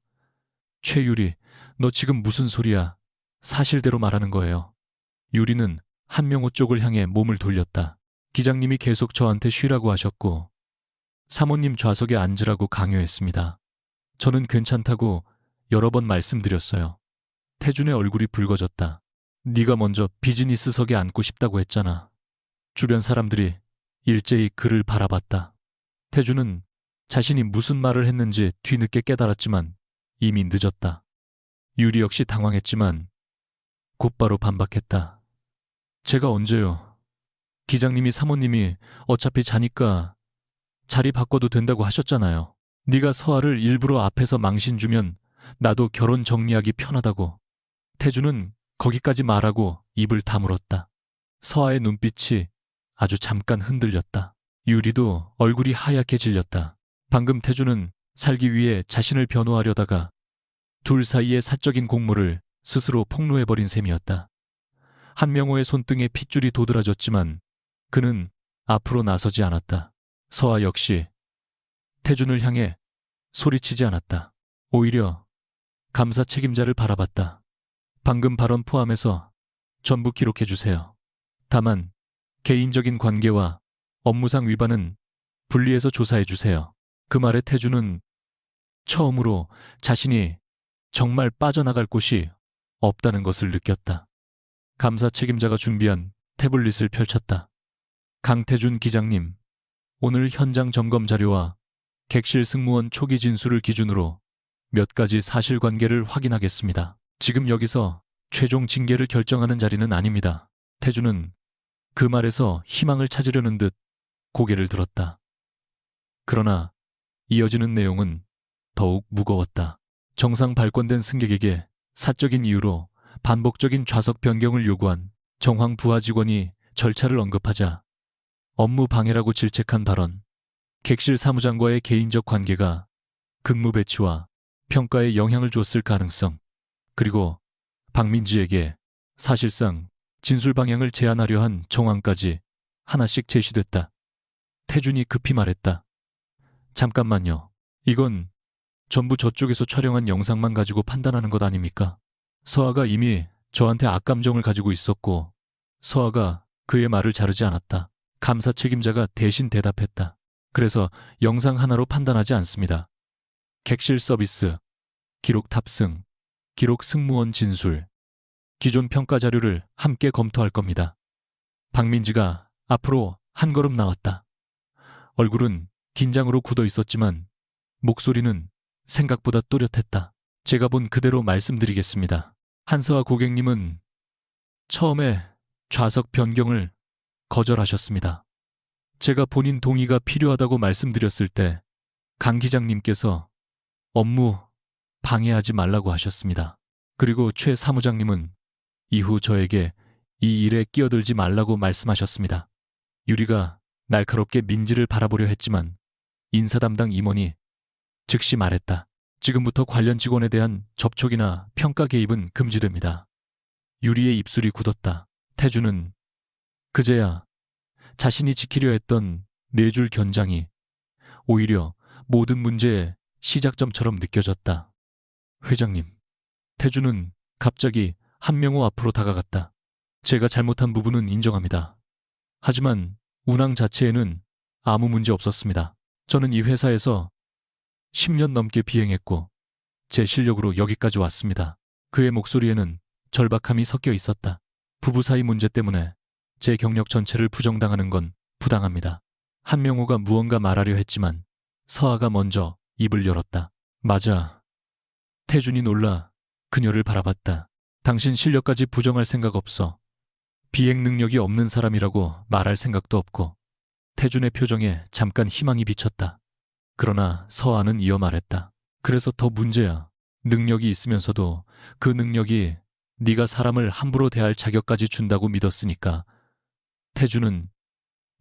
최유리, 너 지금 무슨 소리야? 사실대로 말하는 거예요. 유리는 한명호 쪽을 향해 몸을 돌렸다. 기장님이 계속 저한테 쉬라고 하셨고 사모님 좌석에 앉으라고 강요했습니다. 저는 괜찮다고 여러 번 말씀드렸어요. 태준의 얼굴이 붉어졌다. 네가 먼저 비즈니스석에 앉고 싶다고 했잖아. 주변 사람들이 일제히 그를 바라봤다. 태준은 자신이 무슨 말을 했는지 뒤늦게 깨달았지만 이미 늦었다. 유리 역시 당황했지만 곧바로 반박했다. 제가 언제요? 기장님이 사모님이 어차피 자니까 자리 바꿔도 된다고 하셨잖아요. 네가 서아를 일부러 앞에서 망신 주면 나도 결혼 정리하기 편하다고. 태준은 거기까지 말하고 입을 다물었다. 서아의 눈빛이 아주 잠깐 흔들렸다. 유리도 얼굴이 하얗게 질렸다. 방금 태준은 살기 위해 자신을 변호하려다가 둘 사이의 사적인 공모를 스스로 폭로해버린 셈이었다. 한명호의 손등에 핏줄이 도드라졌지만 그는 앞으로 나서지 않았다. 서아 역시 태준을 향해 소리치지 않았다. 오히려 감사 책임자를 바라봤다. 방금 발언 포함해서 전부 기록해주세요. 다만 개인적인 관계와 업무상 위반은 분리해서 조사해주세요. 그 말에 태준은 처음으로 자신이 정말 빠져나갈 곳이 없다는 것을 느꼈다. 감사 책임자가 준비한 태블릿을 펼쳤다. 강태준 기장님, 오늘 현장 점검 자료와 객실 승무원 초기 진술을 기준으로 몇 가지 사실관계를 확인하겠습니다. 지금 여기서 최종 징계를 결정하는 자리는 아닙니다. 태준은 그 말에서 희망을 찾으려는 듯 고개를 들었다. 그러나 이어지는 내용은 더욱 무거웠다. 정상 발권된 승객에게 사적인 이유로 반복적인 좌석 변경을 요구한 정황 부하 직원이 절차를 언급하자 업무 방해라고 질책한 발언, 객실 사무장과의 개인적 관계가 근무 배치와 평가에 영향을 줬을 가능성, 그리고 박민지에게 사실상 진술 방향을 제안하려 한 정황까지 하나씩 제시됐다. 태준이 급히 말했다. 잠깐만요. 이건 전부 저쪽에서 촬영한 영상만 가지고 판단하는 것 아닙니까? 서아가 이미 저한테 악감정을 가지고 있었고 서아가 그의 말을 자르지 않았다. 감사 책임자가 대신 대답했다. 그래서 영상 하나로 판단하지 않습니다. 객실 서비스, 기록 탑승, 기록 승무원 진술, 기존 평가 자료를 함께 검토할 겁니다. 박민지가 앞으로 한 걸음 나왔다. 얼굴은 긴장으로 굳어 있었지만 목소리는 생각보다 또렷했다. 제가 본 그대로 말씀드리겠습니다. 한서아 고객님은 처음에 좌석 변경을 거절하셨습니다. 제가 본인 동의가 필요하다고 말씀드렸을 때 강 기장님께서 업무 방해하지 말라고 하셨습니다. 그리고 최 사무장님은 이후 저에게 이 일에 끼어들지 말라고 말씀하셨습니다. 유리가 날카롭게 민지를 바라보려 했지만 인사 담당 임원이 즉시 말했다. 지금부터 관련 직원에 대한 접촉이나 평가 개입은 금지됩니다. 유리의 입술이 굳었다. 태주는 그제야 자신이 지키려 했던 네 줄 견장이 오히려 모든 문제의 시작점처럼 느껴졌다. 회장님. 태주는 갑자기 한명호 앞으로 다가갔다. 제가 잘못한 부분은 인정합니다. 하지만 운항 자체에는 아무 문제 없었습니다. 저는 이 회사에서 10년 넘게 비행했고 제 실력으로 여기까지 왔습니다. 그의 목소리에는 절박함이 섞여 있었다. 부부 사이 문제 때문에 제 경력 전체를 부정당하는 건 부당합니다. 한명호가 무언가 말하려 했지만 서아가 먼저 입을 열었다. 맞아. 태준이 놀라 그녀를 바라봤다. 당신 실력까지 부정할 생각 없어. 비행 능력이 없는 사람이라고 말할 생각도 없고. 태준의 표정에 잠깐 희망이 비쳤다. 그러나 서아는 이어 말했다. 그래서 더 문제야. 능력이 있으면서도 그 능력이 네가 사람을 함부로 대할 자격까지 준다고 믿었으니까. 태준은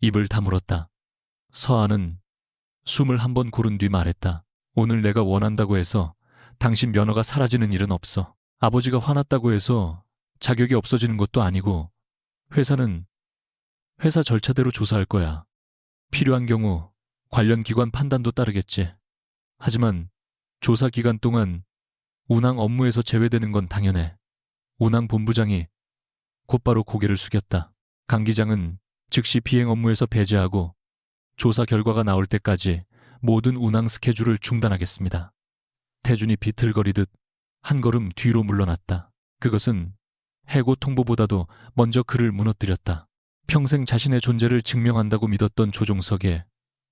입을 다물었다. 서아는 숨을 한 번 고른 뒤 말했다. 오늘 내가 원한다고 해서 당신 면허가 사라지는 일은 없어. 아버지가 화났다고 해서 자격이 없어지는 것도 아니고 회사는 회사 절차대로 조사할 거야. 필요한 경우 관련 기관 판단도 따르겠지. 하지만 조사 기간 동안 운항 업무에서 제외되는 건 당연해. 운항 본부장이 곧바로 고개를 숙였다. 강 기장은 즉시 비행 업무에서 배제하고 조사 결과가 나올 때까지 모든 운항 스케줄을 중단하겠습니다. 태준이 비틀거리듯 한 걸음 뒤로 물러났다. 그것은 해고 통보보다도 먼저 그를 무너뜨렸다. 평생 자신의 존재를 증명한다고 믿었던 조종석에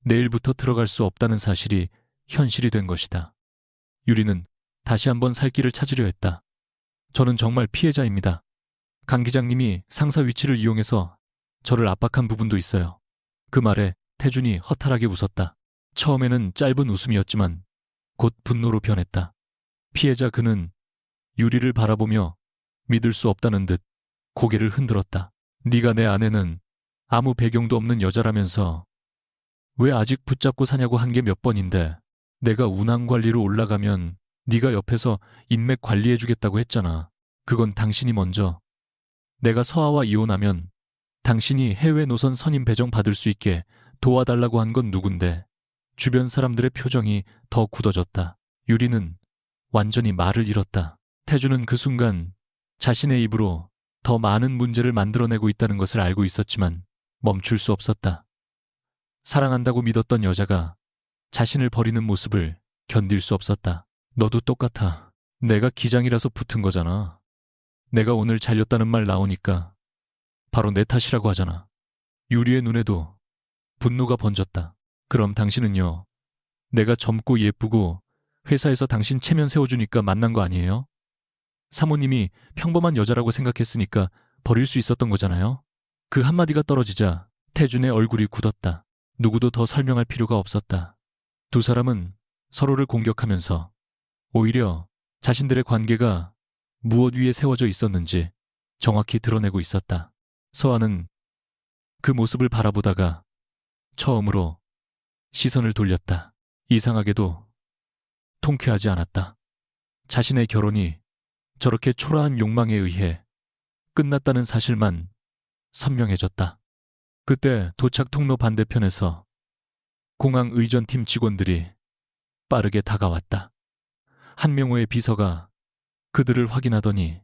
내일부터 들어갈 수 없다는 사실이 현실이 된 것이다. 유리는 다시 한번 살 길을 찾으려 했다. 저는 정말 피해자입니다. 강 기장님이 상사 위치를 이용해서 저를 압박한 부분도 있어요. 그 말에 태준이 허탈하게 웃었다. 처음에는 짧은 웃음이었지만 곧 분노로 변했다. 피해자 그는 유리를 바라보며 믿을 수 없다는 듯 고개를 흔들었다. 네가 내 아내는 아무 배경도 없는 여자라면서 왜 아직 붙잡고 사냐고 한 게 몇 번인데 내가 운항관리로 올라가면 네가 옆에서 인맥 관리해주겠다고 했잖아. 그건 당신이 먼저. 내가 서아와 이혼하면 당신이 해외 노선 선임 배정 받을 수 있게 도와달라고 한 건 누군데. 주변 사람들의 표정이 더 굳어졌다. 유리는 완전히 말을 잃었다. 태주는 그 순간 자신의 입으로 더 많은 문제를 만들어내고 있다는 것을 알고 있었지만 멈출 수 없었다. 사랑한다고 믿었던 여자가 자신을 버리는 모습을 견딜 수 없었다. 너도 똑같아. 내가 기장이라서 붙은 거잖아. 내가 오늘 잘렸다는 말 나오니까 바로 내 탓이라고 하잖아. 유리의 눈에도 분노가 번졌다. 그럼 당신은요? 내가 젊고 예쁘고 회사에서 당신 체면 세워주니까 만난 거 아니에요? 사모님이 평범한 여자라고 생각했으니까 버릴 수 있었던 거잖아요? 그 한마디가 떨어지자 태준의 얼굴이 굳었다. 누구도 더 설명할 필요가 없었다. 두 사람은 서로를 공격하면서 오히려 자신들의 관계가 무엇 위에 세워져 있었는지 정확히 드러내고 있었다. 서아는 그 모습을 바라보다가 처음으로 시선을 돌렸다. 이상하게도 통쾌하지 않았다. 자신의 결혼이 저렇게 초라한 욕망에 의해 끝났다는 사실만 선명해졌다. 그때 도착 통로 반대편에서 공항 의전팀 직원들이 빠르게 다가왔다. 한명호의 비서가 그들을 확인하더니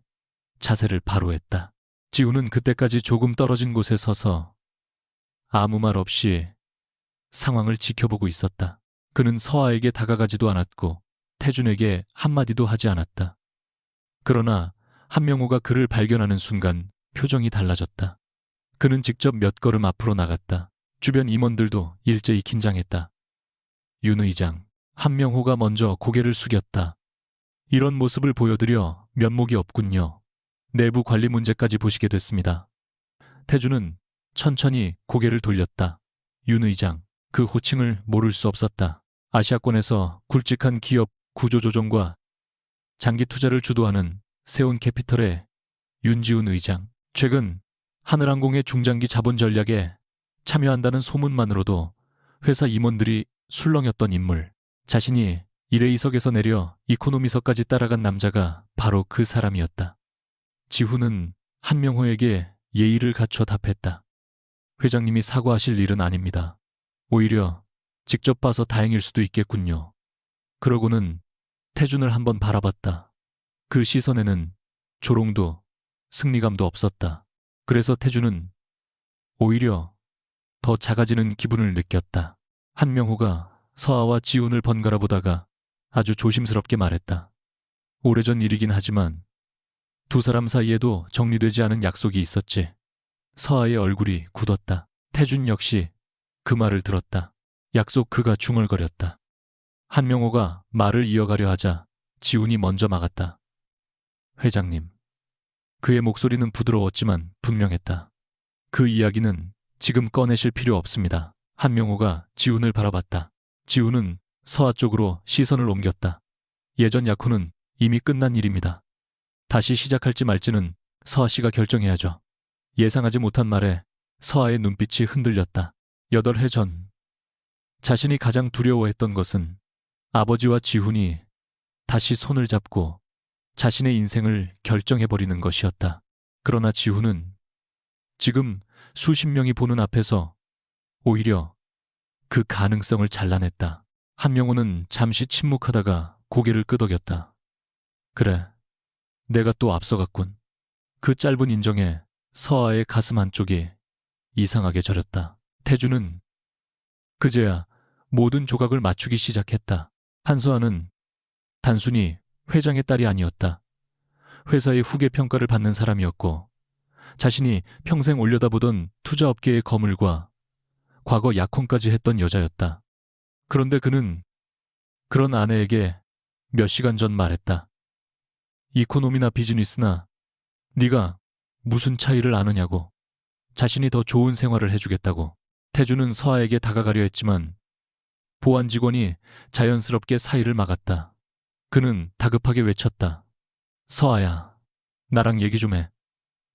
자세를 바로 했다. 지우는 그때까지 조금 떨어진 곳에 서서 아무 말 없이 상황을 지켜보고 있었다. 그는 서아에게 다가가지도 않았고 태준에게 한마디도 하지 않았다. 그러나 한명호가 그를 발견하는 순간 표정이 달라졌다. 그는 직접 몇 걸음 앞으로 나갔다. 주변 임원들도 일제히 긴장했다. 윤 의장, 한명호가 먼저 고개를 숙였다. 이런 모습을 보여드려 면목이 없군요. 내부 관리 문제까지 보시게 됐습니다. 태준은 천천히 고개를 돌렸다. 윤 의장, 그 호칭을 모를 수 없었다. 아시아권에서 굵직한 기업 구조조정과 장기 투자를 주도하는 세온캐피털의 윤지훈 의장. 최근 하늘항공의 중장기 자본 전략에 참여한다는 소문만으로도 회사 임원들이 술렁였던 인물. 자신이 1회의석에서 내려 이코노미석까지 따라간 남자가 바로 그 사람이었다. 지훈은 한명호에게 예의를 갖춰 답했다. 회장님이 사과하실 일은 아닙니다. 오히려 직접 봐서 다행일 수도 있겠군요. 그러고는 태준을 한번 바라봤다. 그 시선에는 조롱도 승리감도 없었다. 그래서 태준은 오히려 더 작아지는 기분을 느꼈다. 한명호가 서아와 지훈을 번갈아 보다가 아주 조심스럽게 말했다. 오래전 일이긴 하지만 두 사람 사이에도 정리되지 않은 약속이 있었지. 서아의 얼굴이 굳었다. 태준 역시 그 말을 들었다. 약속 그가 중얼거렸다. 한명호가 말을 이어가려 하자 지훈이 먼저 막았다. 회장님. 그의 목소리는 부드러웠지만 분명했다. 그 이야기는 지금 꺼내실 필요 없습니다. 한명호가 지훈을 바라봤다. 지훈은 서아 쪽으로 시선을 옮겼다. 예전 약혼은 이미 끝난 일입니다. 다시 시작할지 말지는 서아 씨가 결정해야죠. 예상하지 못한 말에 서아의 눈빛이 흔들렸다. 8해 전 자신이 가장 두려워했던 것은 아버지와 지훈이 다시 손을 잡고 자신의 인생을 결정해버리는 것이었다. 그러나 지훈은 지금 수십 명이 보는 앞에서 오히려 그 가능성을 잘라냈다. 한명호는 잠시 침묵하다가 고개를 끄덕였다. 그래, 내가 또 앞서갔군. 그 짧은 인정에 서아의 가슴 한쪽이 이상하게 저렸다. 태주는 그제야 모든 조각을 맞추기 시작했다. 한서아는 단순히 회장의 딸이 아니었다. 회사의 후계 평가를 받는 사람이었고 자신이 평생 올려다보던 투자업계의 거물과 과거 약혼까지 했던 여자였다. 그런데 그는 그런 아내에게 몇 시간 전 말했다. 이코노미나 비즈니스나 네가 무슨 차이를 아느냐고. 자신이 더 좋은 생활을 해주겠다고. 태주는 서아에게 다가가려 했지만 보안 직원이 자연스럽게 사이를 막았다. 그는 다급하게 외쳤다. 서아야, 나랑 얘기 좀 해.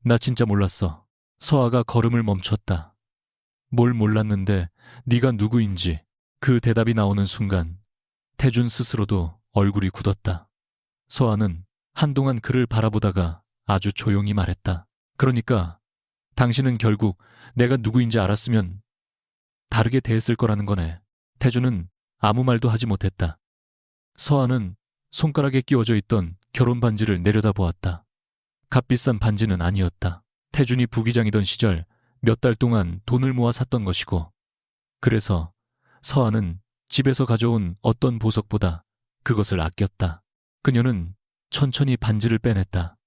나 진짜 몰랐어. 서아가 걸음을 멈췄다. 뭘 몰랐는데 네가 누구인지. 그 대답이 나오는 순간 태준 스스로도 얼굴이 굳었다. 서아는 한동안 그를 바라보다가 아주 조용히 말했다. 그러니까 당신은 결국 내가 누구인지 알았으면 다르게 대했을 거라는 거네. 태준은 아무 말도 하지 못했다. 서아는 손가락에 끼워져 있던 결혼 반지를 내려다보았다. 값비싼 반지는 아니었다. 태준이 부기장이던 시절 몇 달 동안 돈을 모아 샀던 것이고 그래서 서아는 집에서 가져온 어떤 보석보다 그것을 아꼈다. 그녀는 천천히 반지를 빼냈다.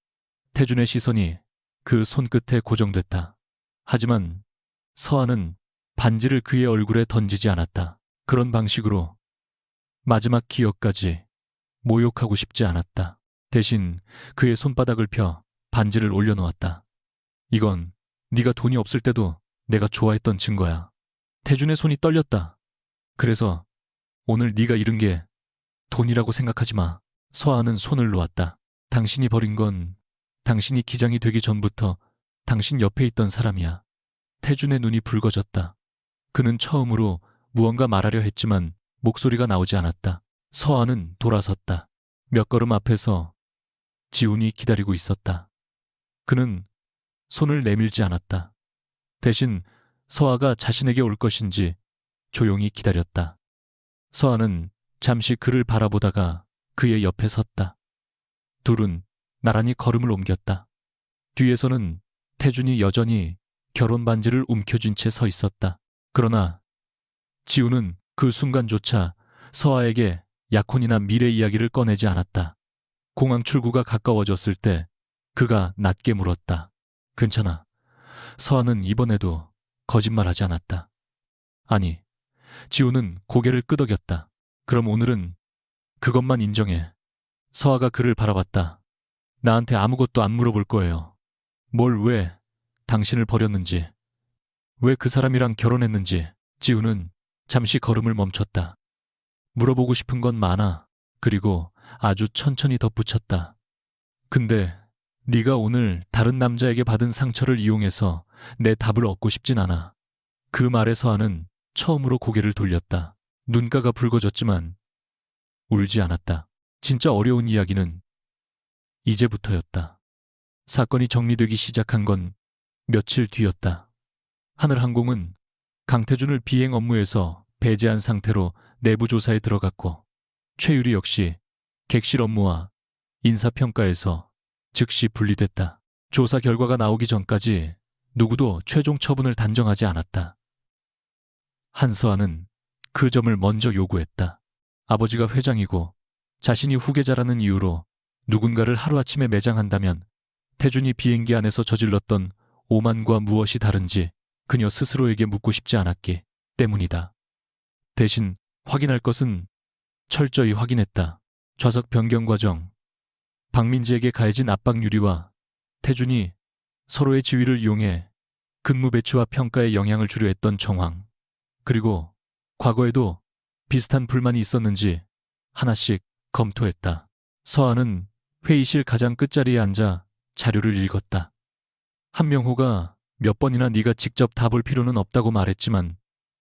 태준의 시선이 그 손끝에 고정됐다. 하지만 서아는 반지를 그의 얼굴에 던지지 않았다. 그런 방식으로 마지막 기억까지 모욕하고 싶지 않았다. 대신 그의 손바닥을 펴 반지를 올려놓았다. 이건 네가 돈이 없을 때도 내가 좋아했던 증거야. 태준의 손이 떨렸다. 그래서 오늘 네가 잃은 게 돈이라고 생각하지 마. 서아는 손을 놓았다. 당신이 버린 건 당신이 기장이 되기 전부터 당신 옆에 있던 사람이야. 태준의 눈이 붉어졌다. 그는 처음으로 무언가 말하려 했지만 목소리가 나오지 않았다. 서아는 돌아섰다. 몇 걸음 앞에서 지훈이 기다리고 있었다. 그는 손을 내밀지 않았다. 대신 서아가 자신에게 올 것인지 조용히 기다렸다. 서아는 잠시 그를 바라보다가 그의 옆에 섰다. 둘은 나란히 걸음을 옮겼다. 뒤에서는 태준이 여전히 결혼 반지를 움켜쥔 채 서 있었다. 그러나 지훈은 그 순간조차 서아에게 약혼이나 미래 이야기를 꺼내지 않았다. 공항 출구가 가까워졌을 때 그가 낮게 물었다. 괜찮아. 서아는 이번에도 거짓말하지 않았다. 아니, 지훈은 고개를 끄덕였다. 그럼 오늘은 그것만 인정해. 서아가 그를 바라봤다. 나한테 아무것도 안 물어볼 거예요. 뭘 왜 당신을 버렸는지, 왜 그 사람이랑 결혼했는지. 지훈은 잠시 걸음을 멈췄다. 물어보고 싶은 건 많아. 그리고 아주 천천히 덧붙였다. 근데 네가 오늘 다른 남자에게 받은 상처를 이용해서 내 답을 얻고 싶진 않아. 그 말에 서아는 처음으로 고개를 돌렸다. 눈가가 붉어졌지만 울지 않았다. 진짜 어려운 이야기는 이제부터였다. 사건이 정리되기 시작한 건 며칠 뒤였다. 하늘항공은 강태준을 비행 업무에서 배제한 상태로 내부 조사에 들어갔고 최유리 역시 객실 업무와 인사평가에서 즉시 분리됐다. 조사 결과가 나오기 전까지 누구도 최종 처분을 단정하지 않았다. 한서아는 그 점을 먼저 요구했다. 아버지가 회장이고 자신이 후계자라는 이유로 누군가를 하루아침에 매장한다면 태준이 비행기 안에서 저질렀던 오만과 무엇이 다른지 그녀 스스로에게 묻고 싶지 않았기 때문이다. 대신 확인할 것은 철저히 확인했다. 좌석 변경 과정, 박민지에게 가해진 압박 유리와 태준이 서로의 지위를 이용해 근무 배치와 평가에 영향을 주려 했던 정황, 그리고 과거에도 비슷한 불만이 있었는지 하나씩 검토했다. 서아는 회의실 가장 끝자리에 앉아 자료를 읽었다. 한명호가 몇 번이나 네가 직접 다 볼 필요는 없다고 말했지만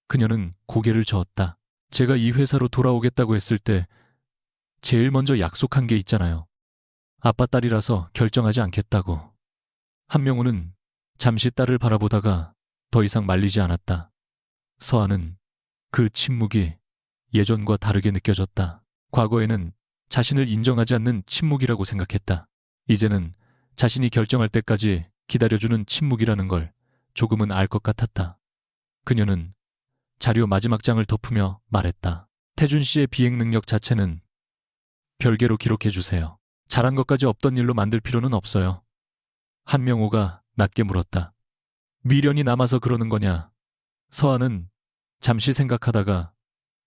그녀는 고개를 저었다. 제가 이 회사로 돌아오겠다고 했을 때 제일 먼저 약속한 게 있잖아요. 아빠 딸이라서 결정하지 않겠다고. 한명호는 잠시 딸을 바라보다가 더 이상 말리지 않았다. 서아는 그 침묵이 예전과 다르게 느껴졌다. 과거에는 자신을 인정하지 않는 침묵이라고 생각했다. 이제는 자신이 결정할 때까지 기다려주는 침묵이라는 걸 조금은 알 것 같았다. 그녀는 자료 마지막 장을 덮으며 말했다. 태준 씨의 비행 능력 자체는 별개로 기록해주세요. 잘한 것까지 없던 일로 만들 필요는 없어요. 한명호가 낮게 물었다. 미련이 남아서 그러는 거냐? 서아는 잠시 생각하다가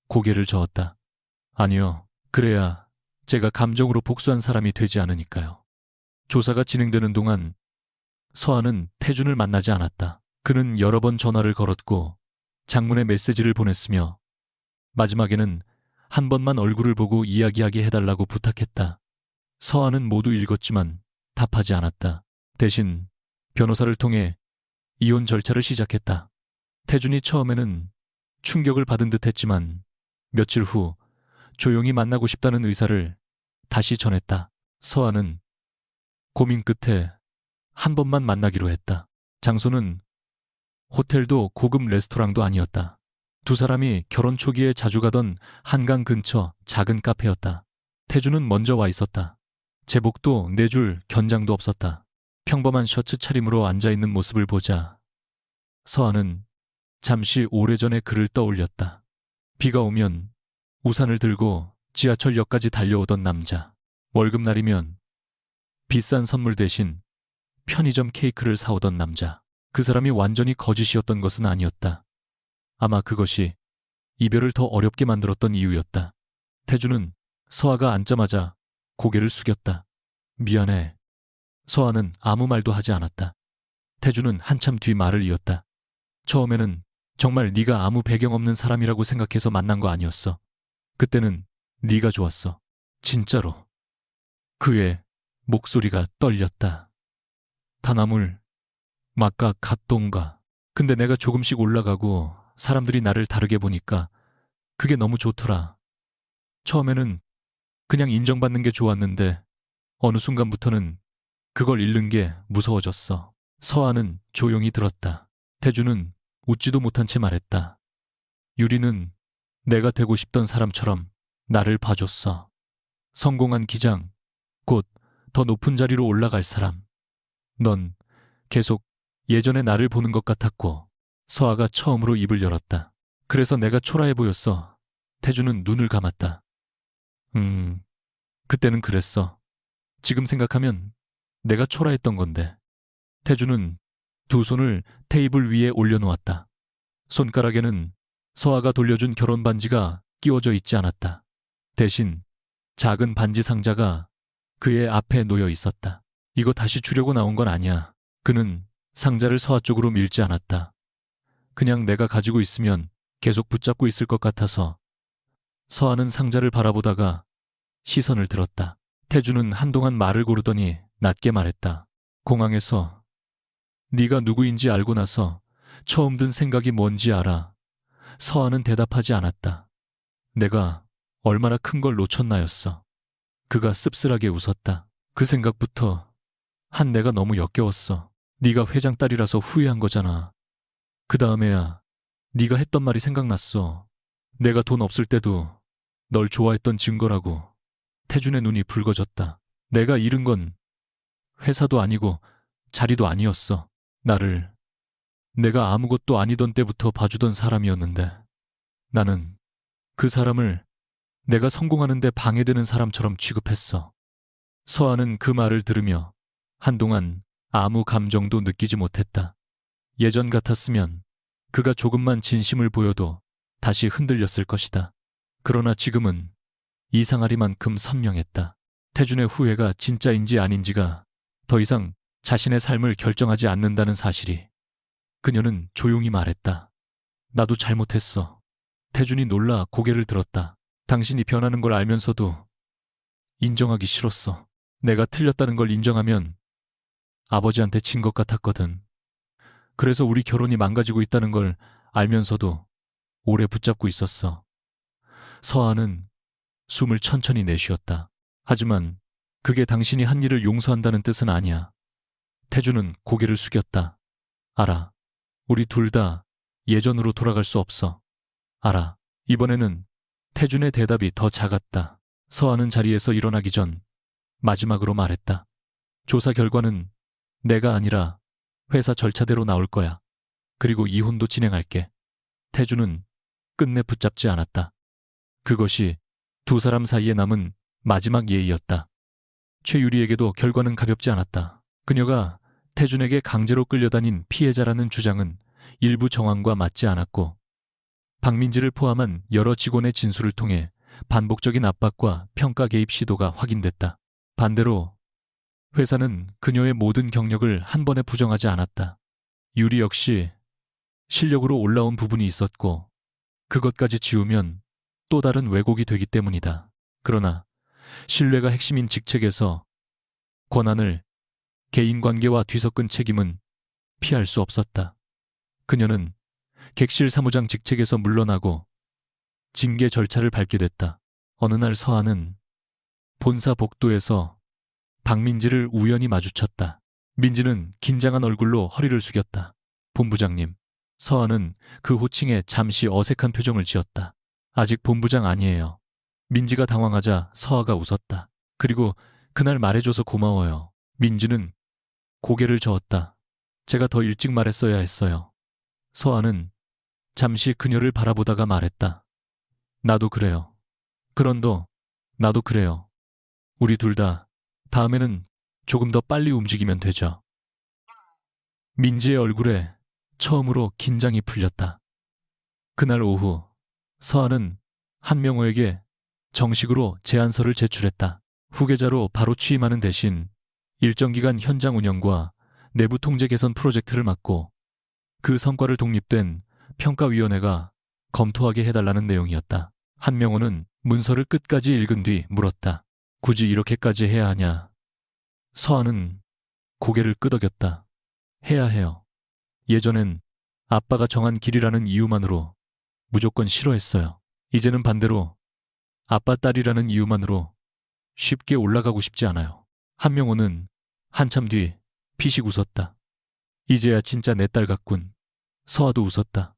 고개를 저었다. 아니요. 그래야 제가 감정으로 복수한 사람이 되지 않으니까요. 조사가 진행되는 동안 서아는 태준을 만나지 않았다. 그는 여러 번 전화를 걸었고 장문의 메시지를 보냈으며 마지막에는 한 번만 얼굴을 보고 이야기하게 해달라고 부탁했다. 서아는 모두 읽었지만 답하지 않았다. 대신 변호사를 통해 이혼 절차를 시작했다. 태준이 처음에는 충격을 받은 듯했지만 며칠 후 조용히 만나고 싶다는 의사를 다시 전했다. 서아는 고민 끝에 한 번만 만나기로 했다. 장소는 호텔도 고급 레스토랑도 아니었다. 두 사람이 결혼 초기에 자주 가던 한강 근처 작은 카페였다. 태준은 먼저 와 있었다. 제복도 내줄 견장도 없었다. 평범한 셔츠 차림으로 앉아있는 모습을 보자 서아는 잠시 오래전의 그를 떠올렸다. 비가 오면 우산을 들고 지하철역까지 달려오던 남자. 월급날이면 비싼 선물 대신 편의점 케이크를 사오던 남자. 그 사람이 완전히 거짓이었던 것은 아니었다. 아마 그것이 이별을 더 어렵게 만들었던 이유였다. 태준은 서아가 앉자마자 고개를 숙였다. 미안해. 서아는 아무 말도 하지 않았다. 태준은 한참 뒤 말을 이었다. 처음에는 정말 네가 아무 배경 없는 사람이라고 생각해서 만난 거 아니었어. 그때는 네가 좋았어. 진짜로. 그의 목소리가 떨렸다. 다나물, 막가 갓동가. 근데 내가 조금씩 올라가고 사람들이 나를 다르게 보니까 그게 너무 좋더라. 처음에는 그냥 인정받는 게 좋았는데 어느 순간부터는 그걸 잃는 게 무서워졌어. 서아는 조용히 들었다. 태준은 웃지도 못한 채 말했다. 유리는 내가 되고 싶던 사람처럼 나를 봐줬어. 성공한 기장, 곧 더 높은 자리로 올라갈 사람. 넌 계속 예전의 나를 보는 것 같았고. 서아가 처음으로 입을 열었다. 그래서 내가 초라해 보였어. 태준은 눈을 감았다. 그때는 그랬어. 지금 생각하면 내가 초라했던 건데. 태준은 두 손을 테이블 위에 올려놓았다. 손가락에는 서아가 돌려준 결혼 반지가 끼워져 있지 않았다. 대신 작은 반지 상자가 그의 앞에 놓여 있었다. 이거 다시 주려고 나온 건 아니야. 그는 상자를 서아 쪽으로 밀지 않았다. 그냥 내가 가지고 있으면 계속 붙잡고 있을 것 같아서. 서아는 상자를 바라보다가 시선을 들었다. 태준은 한동안 말을 고르더니 낮게 말했다. 공항에서 네가 누구인지 알고 나서 처음 든 생각이 뭔지 알아. 서아는 대답하지 않았다. 내가 얼마나 큰 걸 놓쳤나였어. 그가 씁쓸하게 웃었다. 그 생각부터 한 내가 너무 역겨웠어. 네가 회장 딸이라서 후회한 거잖아. 그 다음에야 네가 했던 말이 생각났어. 내가 돈 없을 때도 널 좋아했던 증거라고. 태준의 눈이 붉어졌다. 내가 잃은 건 회사도 아니고 자리도 아니었어. 나를 내가 아무것도 아니던 때부터 봐주던 사람이었는데 나는 그 사람을 내가 성공하는데 방해되는 사람처럼 취급했어. 서아는 그 말을 들으며 한동안 아무 감정도 느끼지 못했다. 예전 같았으면 그가 조금만 진심을 보여도 다시 흔들렸을 것이다. 그러나 지금은 이상하리만큼 선명했다. 태준의 후회가 진짜인지 아닌지가 더 이상 자신의 삶을 결정하지 않는다는 사실이. 그녀는 조용히 말했다. 나도 잘못했어. 태준이 놀라 고개를 들었다. 당신이 변하는 걸 알면서도 인정하기 싫었어. 내가 틀렸다는 걸 인정하면 아버지한테 진 것 같았거든. 그래서 우리 결혼이 망가지고 있다는 걸 알면서도 오래 붙잡고 있었어. 서아는 숨을 천천히 내쉬었다. 하지만 그게 당신이 한 일을 용서한다는 뜻은 아니야. 태준은 고개를 숙였다. 알아. 우리 둘 다 예전으로 돌아갈 수 없어. 알아. 이번에는 태준의 대답이 더 작았다. 서아는 자리에서 일어나기 전 마지막으로 말했다. 조사 결과는 내가 아니라 회사 절차대로 나올 거야. 그리고 이혼도 진행할게. 태준은 끝내 붙잡지 않았다. 그것이 두 사람 사이에 남은 마지막 예의였다. 최유리에게도 결과는 가볍지 않았다. 그녀가 태준에게 강제로 끌려다닌 피해자라는 주장은 일부 정황과 맞지 않았고 박민지를 포함한 여러 직원의 진술을 통해 반복적인 압박과 평가 개입 시도가 확인됐다. 반대로 회사는 그녀의 모든 경력을 한 번에 부정하지 않았다. 유리 역시 실력으로 올라온 부분이 있었고 그것까지 지우면 또 다른 왜곡이 되기 때문이다. 그러나 신뢰가 핵심인 직책에서 권한을 개인관계와 뒤섞은 책임은 피할 수 없었다. 그녀는 객실 사무장 직책에서 물러나고 징계 절차를 밟게 됐다. 어느 날 서아는 본사 복도에서 박민지를 우연히 마주쳤다. 민지는 긴장한 얼굴로 허리를 숙였다. 본부장님. 서아는 그 호칭에 잠시 어색한 표정을 지었다. 아직 본부장 아니에요. 민지가 당황하자 서아가 웃었다. 그리고 그날 말해줘서 고마워요. 민지는 고개를 저었다. 제가 더 일찍 말했어야 했어요. 서아는 잠시 그녀를 바라보다가 말했다. 나도 그래요. 그런도 나도 그래요. 우리 둘 다 다음에는 조금 더 빨리 움직이면 되죠. 민지의 얼굴에 처음으로 긴장이 풀렸다. 그날 오후 서아는 한명호에게 정식으로 제안서를 제출했다. 후계자로 바로 취임하는 대신 일정 기간 현장 운영과 내부 통제 개선 프로젝트를 맡고 그 성과를 독립된 평가위원회가 검토하게 해달라는 내용이었다. 한명호는 문서를 끝까지 읽은 뒤 물었다. 굳이 이렇게까지 해야 하냐? 서아는 고개를 끄덕였다. 해야 해요. 예전엔 아빠가 정한 길이라는 이유만으로 무조건 싫어했어요. 이제는 반대로 아빠 딸이라는 이유만으로 쉽게 올라가고 싶지 않아요. 한명호는 한참 뒤 피식 웃었다. 이제야 진짜 내 딸 같군. 서아도 웃었다.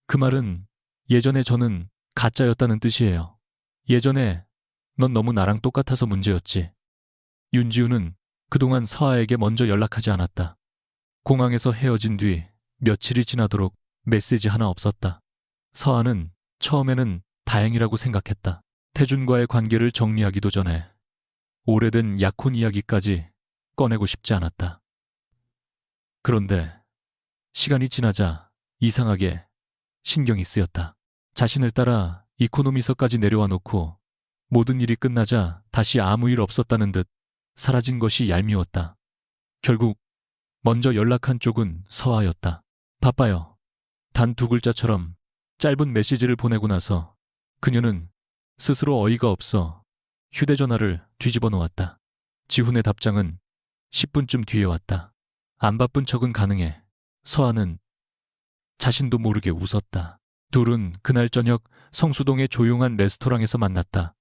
그 말은 예전에 저는 가짜였다는 뜻이에요. 예전에 넌 너무 나랑 똑같아서 문제였지. 윤지우는 그동안 서아에게 먼저 연락하지 않았다. 공항에서 헤어진 뒤 며칠이 지나도록 메시지 하나 없었다. 서아는 처음에는 다행이라고 생각했다. 태준과의 관계를 정리하기도 전에 오래된 약혼 이야기까지 꺼내고 싶지 않았다. 그런데 시간이 지나자 이상하게 신경이 쓰였다. 자신을 따라 이코노미서까지 내려와 놓고 모든 일이 끝나자 다시 아무 일 없었다는 듯 사라진 것이 얄미웠다. 결국 먼저 연락한 쪽은 서아였다. 바빠요. 단 두 글자처럼 짧은 메시지를 보내고 나서 그녀는 스스로 어이가 없어 휴대전화를 뒤집어 놓았다. 지훈의 답장은 10분쯤 뒤에 왔다. 안 바쁜 척은 가능해. 서아는 자신도 모르게 웃었다. 둘은 그날 저녁 성수동의 조용한 레스토랑에서 만났다.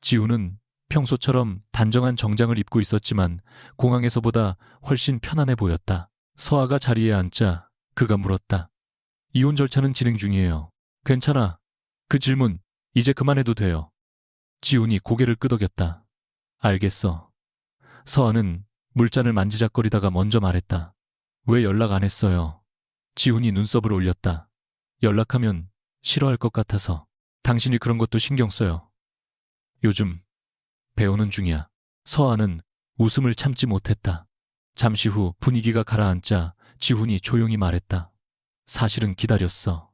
지훈은 평소처럼 단정한 정장을 입고 있었지만 공항에서보다 훨씬 편안해 보였다. 서아가 자리에 앉자 그가 물었다. 이혼 절차는 진행 중이에요. 괜찮아. 그 질문 이제 그만해도 돼요. 지훈이 고개를 끄덕였다. 알겠어. 서아는 물잔을 만지작거리다가 먼저 말했다. 왜 연락 안 했어요? 지훈이 눈썹을 올렸다. 연락하면 싫어할 것 같아서. 당신이 그런 것도 신경 써요. 요즘 배우는 중이야. 서아는 웃음을 참지 못했다. 잠시 후 분위기가 가라앉자 지훈이 조용히 말했다. 사실은 기다렸어.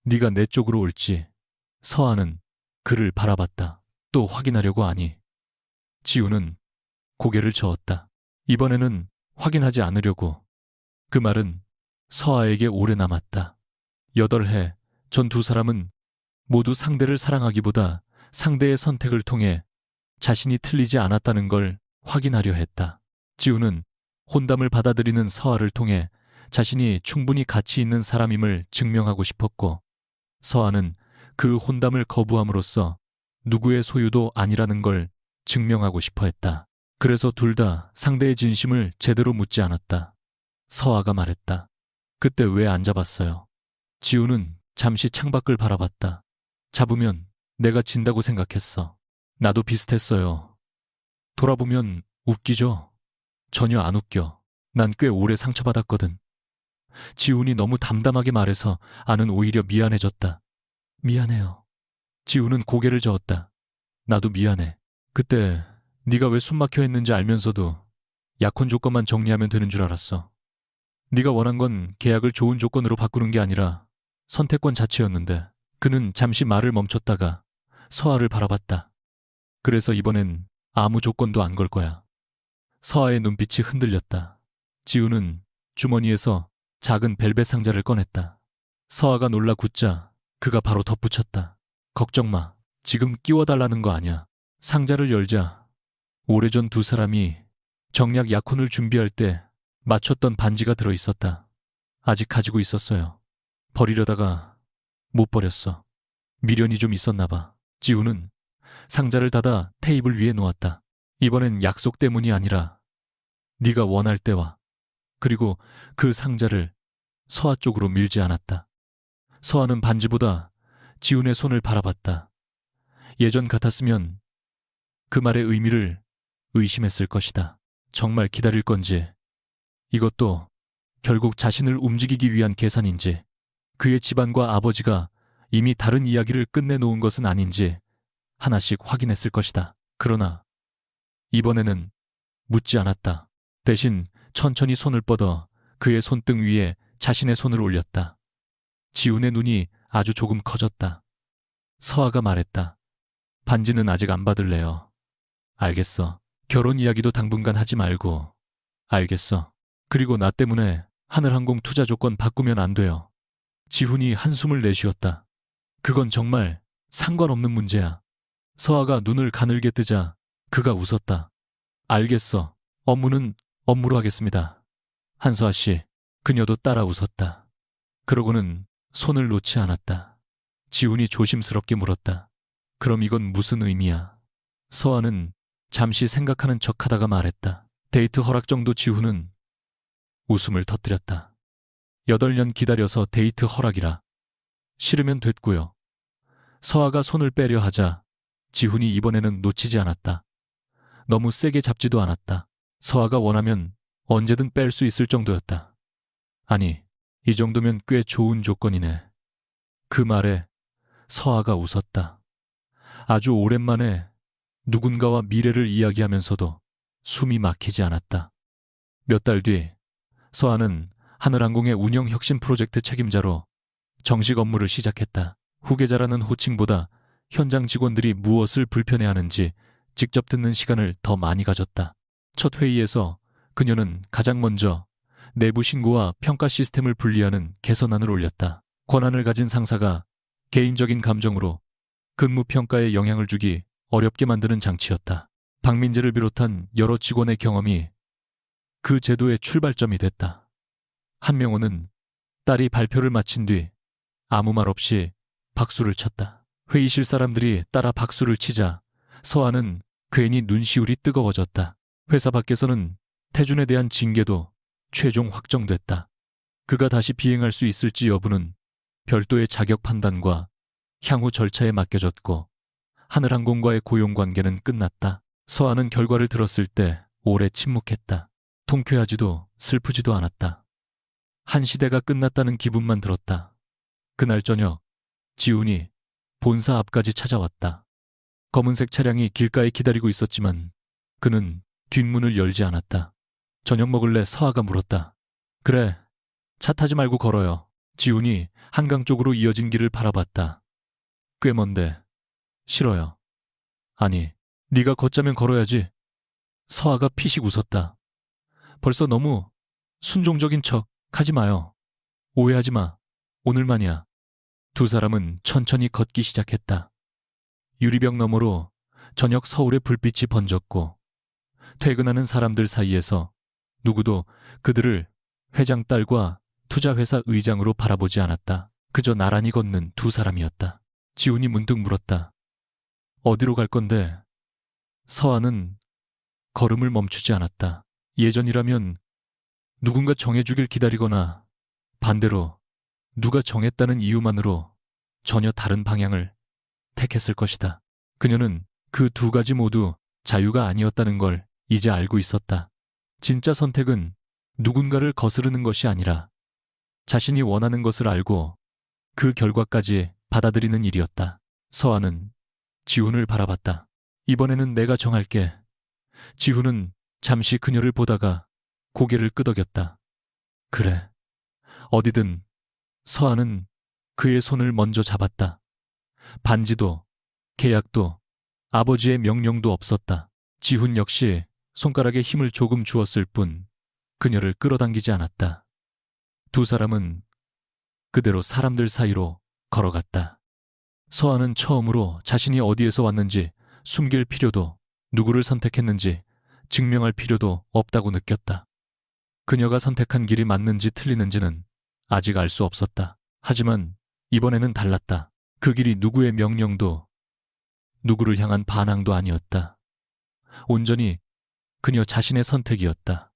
네가 내 쪽으로 올지. 서아는 그를 바라봤다. 또 확인하려고 하니. 지훈은 고개를 저었다. 이번에는 확인하지 않으려고. 그 말은 서아에게 오래 남았다. 8해 전 두 사람은 모두 상대를 사랑하기보다 상대의 선택을 통해 자신이 틀리지 않았다는 걸 확인하려 했다. 지훈은 혼담을 받아들이는 서아를 통해 자신이 충분히 가치 있는 사람임을 증명하고 싶었고, 서아는 그 혼담을 거부함으로써 누구의 소유도 아니라는 걸 증명하고 싶어 했다. 그래서 둘 다 상대의 진심을 제대로 묻지 않았다. 서아가 말했다. 그때 왜 안 잡았어요? 지훈은 잠시 창밖을 바라봤다. 잡으면 내가 진다고 생각했어. 나도 비슷했어요. 돌아보면 웃기죠? 전혀 안 웃겨. 난 꽤 오래 상처받았거든. 지훈이 너무 담담하게 말해서 아는 오히려 미안해졌다. 미안해요. 지훈은 고개를 저었다. 나도 미안해. 그때 네가 왜 숨막혀 했는지 알면서도 약혼 조건만 정리하면 되는 줄 알았어. 네가 원한 건 계약을 좋은 조건으로 바꾸는 게 아니라 선택권 자체였는데. 그는 잠시 말을 멈췄다가 서아를 바라봤다. 그래서 이번엔 아무 조건도 안 걸 거야. 서아의 눈빛이 흔들렸다. 지훈은 주머니에서 작은 벨벳 상자를 꺼냈다. 서아가 놀라 굳자 그가 바로 덧붙였다. 걱정 마. 지금 끼워달라는 거 아니야. 상자를 열자 오래전 두 사람이 정략 약혼을 준비할 때 맞췄던 반지가 들어있었다. 아직 가지고 있었어요. 버리려다가 못 버렸어. 미련이 좀 있었나 봐. 지훈은 상자를 닫아 테이블 위에 놓았다. 이번엔 약속 때문이 아니라 네가 원할 때와. 그리고 그 상자를 서아 쪽으로 밀지 않았다. 서아는 반지보다 지훈의 손을 바라봤다. 예전 같았으면 그 말의 의미를 의심했을 것이다. 정말 기다릴 건지, 이것도 결국 자신을 움직이기 위한 계산인지, 그의 집안과 아버지가 이미 다른 이야기를 끝내놓은 것은 아닌지 하나씩 확인했을 것이다. 그러나 이번에는 묻지 않았다. 대신 천천히 손을 뻗어 그의 손등 위에 자신의 손을 올렸다. 지훈의 눈이 아주 조금 커졌다. 서아가 말했다. 반지는 아직 안 받을래요. 알겠어. 결혼 이야기도 당분간 하지 말고. 알겠어. 그리고 나 때문에 하늘항공 투자 조건 바꾸면 안 돼요. 지훈이 한숨을 내쉬었다. 그건 정말 상관없는 문제야. 서아가 눈을 가늘게 뜨자 그가 웃었다. 알겠어. 업무는 업무로 하겠습니다. 한서아 씨. 그녀도 따라 웃었다. 그러고는 손을 놓지 않았다. 지훈이 조심스럽게 물었다. 그럼 이건 무슨 의미야? 서아는 잠시 생각하는 척하다가 말했다. 데이트 허락 정도. 지훈은 웃음을 터뜨렸다. 8년 기다려서 데이트 허락이라. 싫으면 됐고요. 서아가 손을 빼려 하자 지훈이 이번에는 놓치지 않았다. 너무 세게 잡지도 않았다. 서아가 원하면 언제든 뺄 수 있을 정도였다. 아니, 이 정도면 꽤 좋은 조건이네. 그 말에 서아가 웃었다. 아주 오랜만에 누군가와 미래를 이야기하면서도 숨이 막히지 않았다. 몇 달 뒤 서아는 하늘항공의 운영 혁신 프로젝트 책임자로 정식 업무를 시작했다. 후계자라는 호칭보다 현장 직원들이 무엇을 불편해하는지 직접 듣는 시간을 더 많이 가졌다. 첫 회의에서 그녀는 가장 먼저 내부 신고와 평가 시스템을 분리하는 개선안을 올렸다. 권한을 가진 상사가 개인적인 감정으로 근무 평가에 영향을 주기 어렵게 만드는 장치였다. 박민재를 비롯한 여러 직원의 경험이 그 제도의 출발점이 됐다. 한명호는 딸이 발표를 마친 뒤 아무 말 없이 박수를 쳤다. 회의실 사람들이 따라 박수를 치자 서아는 괜히 눈시울이 뜨거워졌다. 회사 밖에서는 태준에 대한 징계도 최종 확정됐다. 그가 다시 비행할 수 있을지 여부는 별도의 자격 판단과 향후 절차에 맡겨졌고 하늘항공과의 고용관계는 끝났다. 서한은 결과를 들었을 때 오래 침묵했다. 통쾌하지도 슬프지도 않았다. 한 시대가 끝났다는 기분만 들었다. 그날 저녁 지훈이 본사 앞까지 찾아왔다. 검은색 차량이 길가에 기다리고 있었지만 그는 뒷문을 열지 않았다. 저녁 먹을래? 서아가 물었다. 그래, 차 타지 말고 걸어요. 지훈이 한강 쪽으로 이어진 길을 바라봤다. 꽤 먼데. 싫어요. 아니, 네가 걷자면 걸어야지. 서아가 피식 웃었다. 벌써 너무 순종적인 척 하지 마요. 오해하지 마. 오늘만이야. 두 사람은 천천히 걷기 시작했다. 유리벽 너머로 저녁 서울의 불빛이 번졌고 퇴근하는 사람들 사이에서 누구도 그들을 회장 딸과 투자회사 의장으로 바라보지 않았다. 그저 나란히 걷는 두 사람이었다. 지훈이 문득 물었다. 어디로 갈 건데? 서아는 걸음을 멈추지 않았다. 예전이라면 누군가 정해주길 기다리거나 반대로 누가 정했다는 이유만으로 전혀 다른 방향을 택했을 것이다. 그녀는 그 두 가지 모두 자유가 아니었다는 걸 이제 알고 있었다. 진짜 선택은 누군가를 거스르는 것이 아니라 자신이 원하는 것을 알고 그 결과까지 받아들이는 일이었다. 서아는 지훈을 바라봤다. 이번에는 내가 정할게. 지훈은 잠시 그녀를 보다가 고개를 끄덕였다. 그래. 어디든. 서아는 그의 손을 먼저 잡았다. 반지도 계약도 아버지의 명령도 없었다. 지훈 역시 손가락에 힘을 조금 주었을 뿐 그녀를 끌어당기지 않았다. 두 사람은 그대로 사람들 사이로 걸어갔다. 서아는 처음으로 자신이 어디에서 왔는지 숨길 필요도 누구를 선택했는지 증명할 필요도 없다고 느꼈다. 그녀가 선택한 길이 맞는지 틀리는지는 아직 알 수 없었다. 하지만 이번에는 달랐다. 그 길이 누구의 명령도 누구를 향한 반항도 아니었다. 온전히 그녀 자신의 선택이었다.